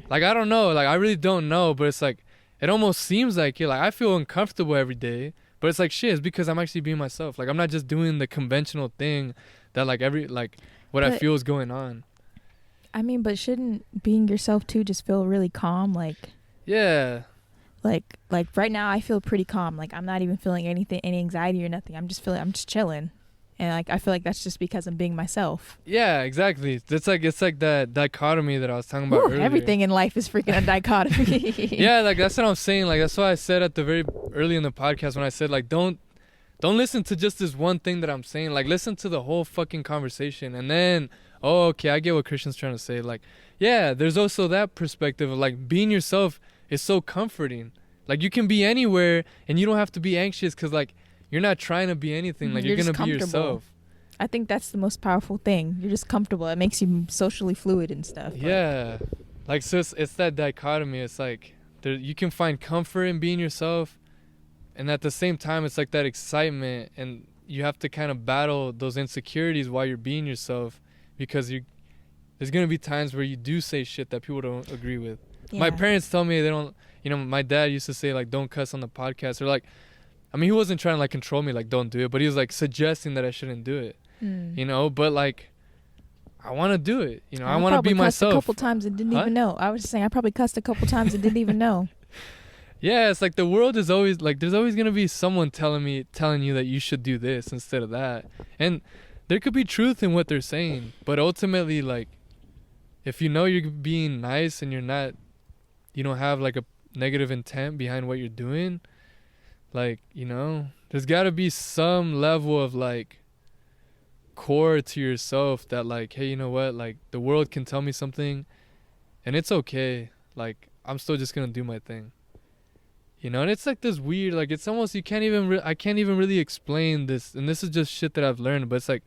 Like I don't know. Like I really don't know. But it's like it almost seems like it. Like I feel uncomfortable every day. But it's like shit, it's because I'm actually being myself. Like I'm not just doing the conventional thing that what I feel is going on. I mean, but shouldn't being yourself too just feel really calm? Like, yeah. Like right now I feel pretty calm. Like I'm not even feeling any anxiety or nothing. I'm just chilling. And like I feel like that's just because I'm being myself. Yeah, exactly. It's like that dichotomy that I was talking about earlier. Everything in life is freaking a dichotomy. Yeah, like that's what I'm saying. Like that's why I said at the very early in the podcast when I said like don't listen to just this one thing that I'm saying. Like listen to the whole fucking conversation, and then okay, I get what Christian's trying to say. Like yeah, there's also that perspective of like being yourself is so comforting. Like you can be anywhere and you don't have to be anxious because like you're not trying to be anything. Like you're gonna be yourself. I think that's the most powerful thing. You're just comfortable. It makes you socially fluid and stuff. Yeah, like so it's that dichotomy. It's like you can find comfort in being yourself, and at the same time it's like that excitement, and you have to kind of battle those insecurities while you're being yourself, because there's gonna be times where you do say shit that people don't agree with. Yeah. My parents tell me they don't. My dad used to say like don't cuss on the podcast, or like I mean, he wasn't trying to like control me, like don't do it, but he was like suggesting that I shouldn't do it. You know, but like I want to do it. You know, I want to be myself. A couple times and didn't even know. I was just saying, I probably cussed a couple times and didn't even know. Yeah, it's like the world is always like there's always gonna be someone telling you that you should do this instead of that, and there could be truth in what they're saying, but ultimately, like, if you know you're being nice and you don't have like a negative intent behind what you're doing, like, you know, there's got to be some level of like core to yourself that like, hey, you know what, like the world can tell me something and it's okay, like I'm still just gonna do my thing, you know. And it's like this weird, like it's almost I can't even really explain this, and this is just shit that I've learned, but it's like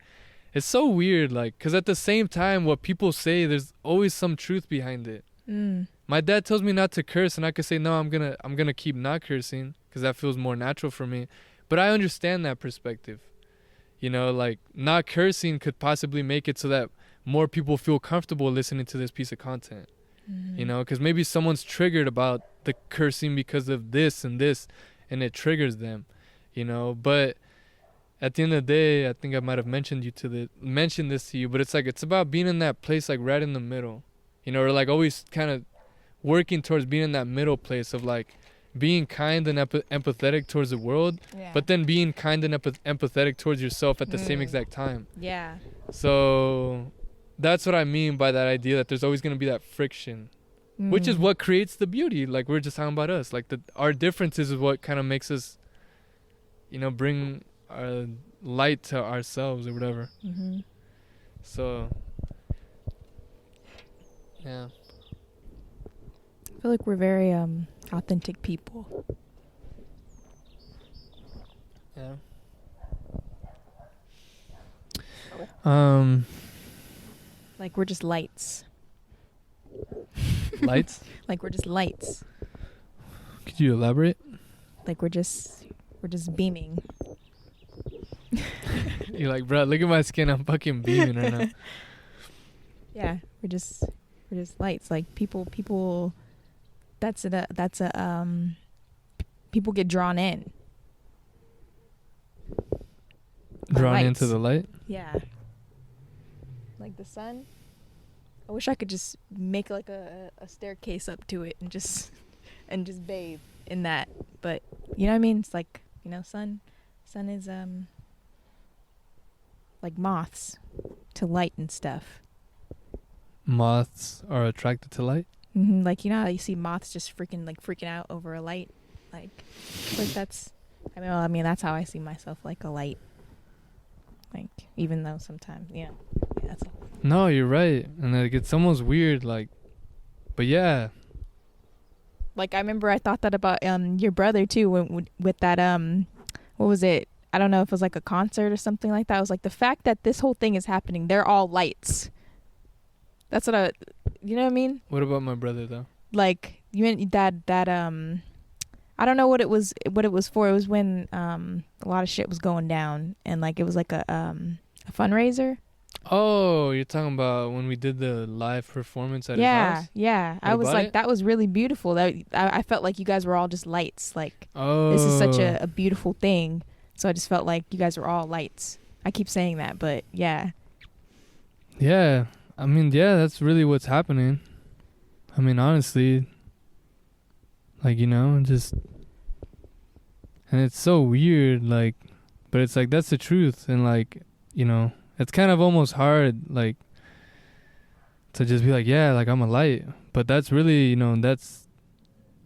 it's so weird, like, because at the same time what people say, there's always some truth behind it. My dad tells me not to curse, and I could say no, I'm gonna keep not cursing because that feels more natural for me, but I understand that perspective. You know, like not cursing could possibly make it so that more people feel comfortable listening to this piece of content. You know, because maybe someone's triggered about the cursing because of this and this, and it triggers them, you know. But at the end of the day, I think I might have mentioned this to you, but it's like it's about being in that place, like right in the middle, you know, or like always kind of working towards being in that middle place of like being kind and empathetic towards the world, but then being kind and empathetic towards yourself at the same exact time. Yeah. So that's what I mean by that idea that there's always going to be that friction, which is what creates the beauty. Like we're just talking about us, like our differences is what kind of makes us, you know, bring our light to ourselves or whatever. So yeah, I feel like we're very authentic people. Yeah. Like we're just lights. Lights? Like we're just lights. Could you elaborate? Like we're just beaming. You're like, bro, look at my skin. I'm fucking beaming right now. Yeah, we're just lights. Like people. People get drawn in. Drawn into the light? Yeah. Like the sun. I wish I could just make like a staircase up to it and just bathe in that. But you know what I mean? It's like, you know, sun is like moths to light and stuff. Moths are attracted to light? Like, you know how you see moths just freaking out over a light? Like that's, I mean, that's how I see myself, like a light. Like, even though sometimes, yeah, that's all. No, you're right. And like, it's almost weird, like, but yeah. Like, I remember I thought that about your brother too, with that what was it? I don't know if it was like a concert or something like that. It was like the fact that this whole thing is happening, they're all lights. That's what you know what I mean? What about my brother though? Like, you meant that I don't know what it was for. It was when a lot of shit was going down, and like it was like a fundraiser. Oh, you're talking about when we did the live performance at his house? Yeah. I was like, that was really beautiful. That I felt like you guys were all just lights. Like, this is such a beautiful thing. So I just felt like you guys were all lights. I keep saying that, but yeah. Yeah. I mean, yeah, that's really what's happening. I mean, honestly, like, you know, just, and it's so weird, like, but it's like, that's the truth. And like, you know, it's kind of almost hard, like, to just be like, yeah, like I'm a light, but that's really, you know, that's,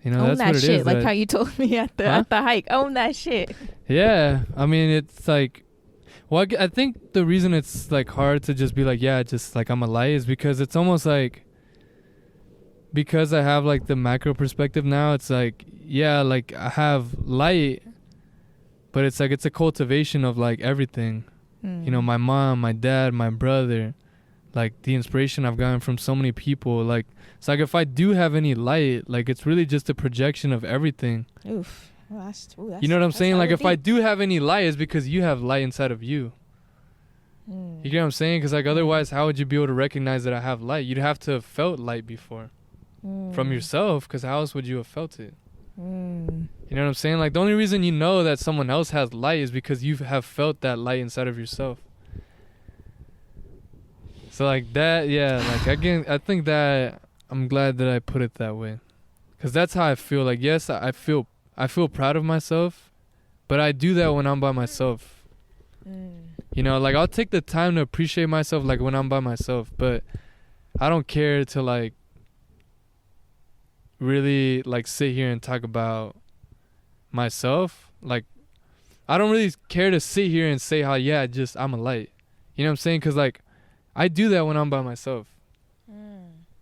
you know, own that's that what it shit, is. like how you told me at the hike. Own that shit. Yeah, I mean, it's like, well, I think the reason it's like hard to just be like, yeah, just like I'm a light is because it's almost like, because I have like the macro perspective now, it's like, yeah, like I have light, but it's like it's a cultivation of like everything. You know, my mom, my dad, my brother, like the inspiration I've gotten from so many people. Like, it's like if I do have any light, like it's really just a projection of everything. Oof. Well, that's you know what I'm saying? Like if I do have any light, it's because you have light inside of you. You get what I'm saying? Because like otherwise, how would you be able to recognize that I have light? You'd have to have felt light before from yourself, because how else would you have felt it? You know You know what I'm saying? Like, the only reason you know that someone else has light is because you have felt that light inside of yourself. So, like, that, yeah, like, again, I think that I'm glad that I put it that way. Because that's how I feel. Like, yes, I feel proud of myself, but I do that when I'm by myself. You know, like, I'll take the time to appreciate myself, like, when I'm by myself, but I don't care to, like, really, like, sit here and talk about myself. Like, I don't really care to sit here and say how, yeah, just, I'm a light. You know what I'm saying? Because, like, I do that when I'm by myself.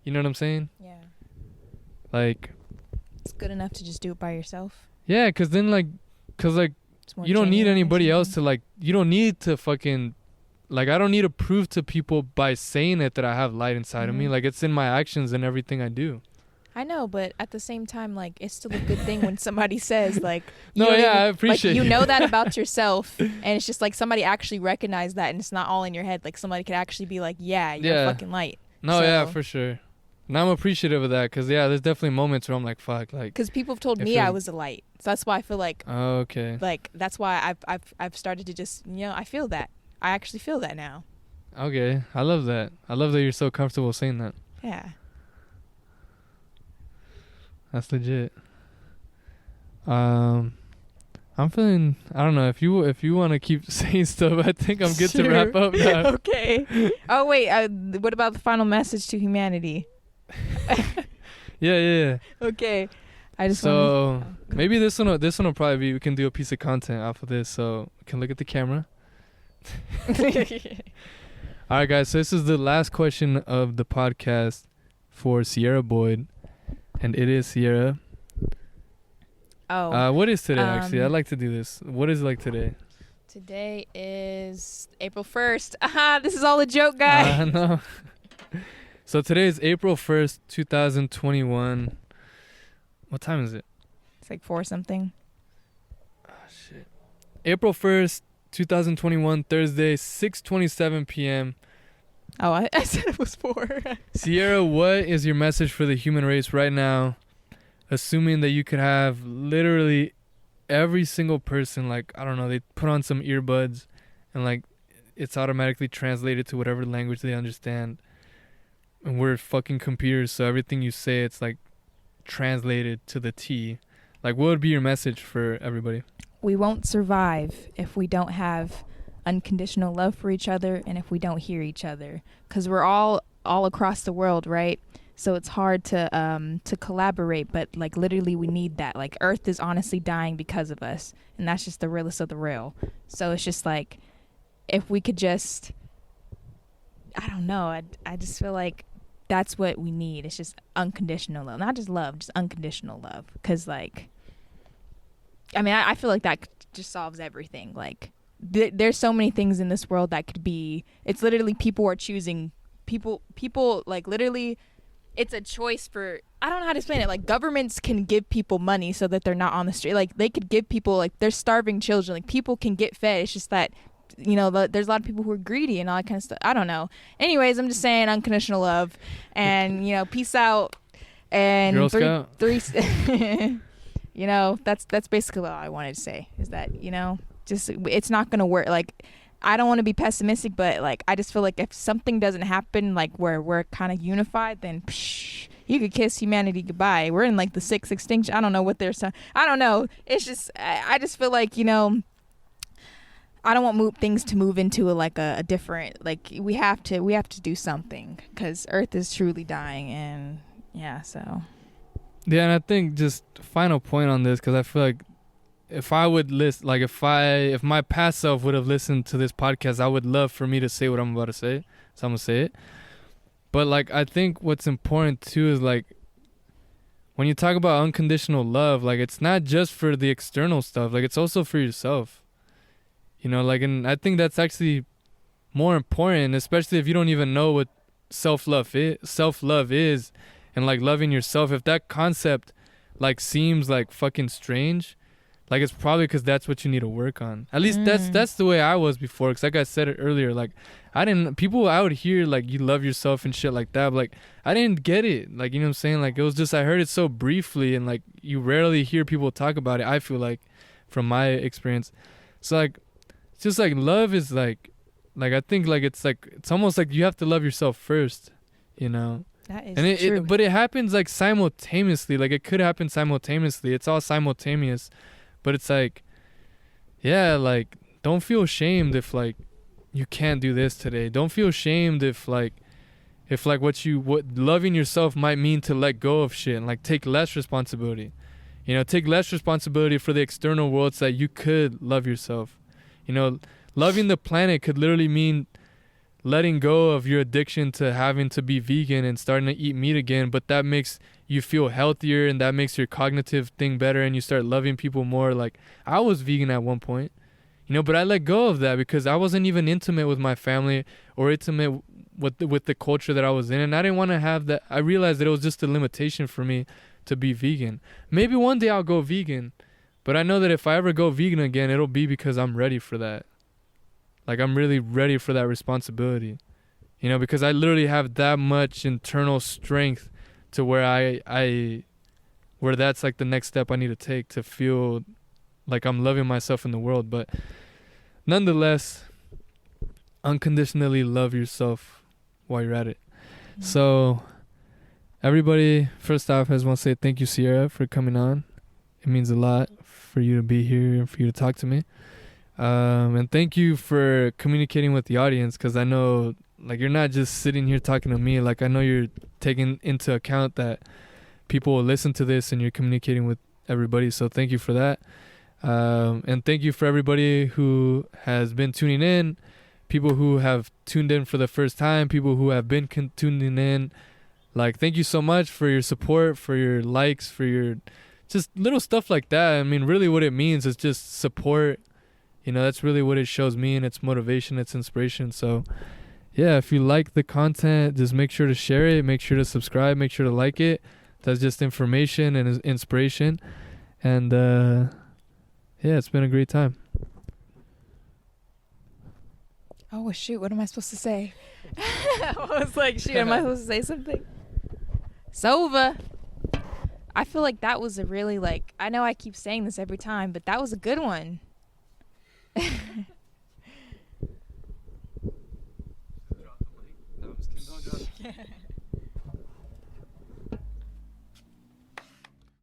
You know what I'm saying? Yeah. Like, it's good enough to just do it by yourself. Yeah, because then, like, you don't need anybody else to, like, you don't need to fucking, like, I don't need to prove to people by saying it that I have light inside of me. Like, it's in my actions and everything I do. I know, but at the same time, like, it's still a good thing when somebody says, like, no, yeah, I appreciate like, you know that about yourself, and it's just like somebody actually recognized that, and it's not all in your head. Like, somebody could actually be like, yeah, you're fucking light. No, so, yeah, for sure. And I'm appreciative of that, because, yeah, there's definitely moments where I'm like, fuck, like. Because people have told me I was a light. So that's why I feel like. Oh, okay. Like, that's why I've started to just, you know, I feel that. I actually feel that now. Okay. I love that. I love that you're so comfortable saying that. Yeah. That's legit. I'm feeling, I don't know, if you want to keep saying stuff, I think I'm good to wrap up now. Okay. Oh, wait. What about the final message to humanity? Yeah. Okay. I just maybe this one will probably be, we can do a piece of content off of this, so we can look at the camera. All right, guys, so this is the last question of the podcast for Sierra Boyd, and it is Sierra. What is today, actually? I'd like to do this. What is it like today? Today is April 1st. Aha, this is all a joke, guys. No. So today is April 1st, 2021. What time is it? It's like 4 something. Oh, shit. April 1st, 2021, Thursday, 6:27 p.m. Oh, I said it was 4. Sierra, what is your message for the human race right now? Assuming that you could have literally every single person, like, I don't know, they put on some earbuds and, like, it's automatically translated to whatever language they understand. And we're fucking computers, so everything you say, it's, like, translated to the T. Like, what would be your message for everybody? We won't survive if we don't have unconditional love for each other and if we don't hear each other. Because we're all across the world, right? So it's hard to collaborate, but, like, literally we need that. Like, Earth is honestly dying because of us, and that's just the realest of the real. So it's just like, if we could just, I don't know, I just feel like that's what we need. It's just unconditional love. Not just love, just unconditional love. Because, like, I mean, I feel like that just solves everything. Like, there's so many things in this world that could be, it's literally people are choosing, people, like, literally, it's a choice for, I don't know how to explain it. Like, governments can give people money so that they're not on the street. Like, they could give people, like, there's starving children. Like, people can get fed. It's just that, you know, there's a lot of people who are greedy and all that kind of stuff. I don't know. Anyways, I'm just saying unconditional love, and, you know, peace out. And Girl Scout. three you know, that's basically all I wanted to say, is that, you know, just, it's not going to work. Like, I don't want to be pessimistic, but, like, I just feel like if something doesn't happen, like, where we're kind of unified, then you could kiss humanity goodbye. We're in, like, the 6th extinction. I don't know what they're saying. I don't know. It's just, I just feel like, you know, I don't want things to move into a different, like, we have to do something, because Earth is truly dying, and yeah, so. Yeah, and I think just final point on this, because I feel like if I would list, like, if my past self would have listened to this podcast, I would love for me to say what I'm about to say, so I'm gonna say it. But, like, I think what's important too is, like, when you talk about unconditional love, like, it's not just for the external stuff, like, it's also for yourself. You know, like, and I think that's actually more important, especially if you don't even know what self-love is, and, like, loving yourself. If that concept, like, seems, like, fucking strange, like it's probably because that's what you need to work on. At least that's the way I was before. Because like I said it earlier, like I would hear like you love yourself and shit like that, but like I didn't get it. Like, you know what I'm saying? Like it was just, I heard it so briefly, and like you rarely hear people talk about it, I feel like, from my experience. So like it's just like love is like I think like it's almost like you have to love yourself first, you know. That is and true. But it happens like simultaneously. Like it could happen simultaneously. It's all simultaneous. But it's like, yeah, like don't feel ashamed if like you can't do this today. Don't feel ashamed if like what loving yourself might mean to let go of shit and like take less responsibility. You know, take less responsibility for the external world so that you could love yourself. You know, loving the planet could literally mean letting go of your addiction to having to be vegan and starting to eat meat again, but that makes you feel healthier and that makes your cognitive thing better and you start loving people more. Like I was vegan at one point, you know, but I let go of that because I wasn't even intimate with my family or intimate with the culture that I was in, and I didn't want to have that. I realized that it was just a limitation for me to be vegan. Maybe one day I'll go vegan, but I know that if I ever go vegan again, it'll be because I'm ready for that. Like I'm really ready for that responsibility, you know, because I literally have that much internal strength to where where that's like the next step I need to take to feel like I'm loving myself in the world. But nonetheless, unconditionally love yourself while you're at it. Mm-hmm. So everybody, first off, I just want to say thank you, Sierra, for coming on. It means a lot for you to be here and for you to talk to me. And thank you for communicating with the audience, because I know like you're not just sitting here talking to me. Like I know you're taking into account that people will listen to this and you're communicating with everybody. So thank you for that. And thank you for everybody who has been tuning in, people who have tuned in for the first time, people who have been tuning in. Like, thank you so much for your support, for your likes, for your just little stuff like that. I mean, really what it means is just support. You know, that's really what it shows me, and it's motivation, it's inspiration. So, yeah, if you like the content, just make sure to share it, make sure to subscribe, make sure to like it. That's just information and inspiration. And, yeah, it's been a great time. Oh, shoot, what am I supposed to say? I was like, shoot, am I supposed to say something? Sova. I feel like that was a really, like, I know I keep saying this every time, but that was a good one.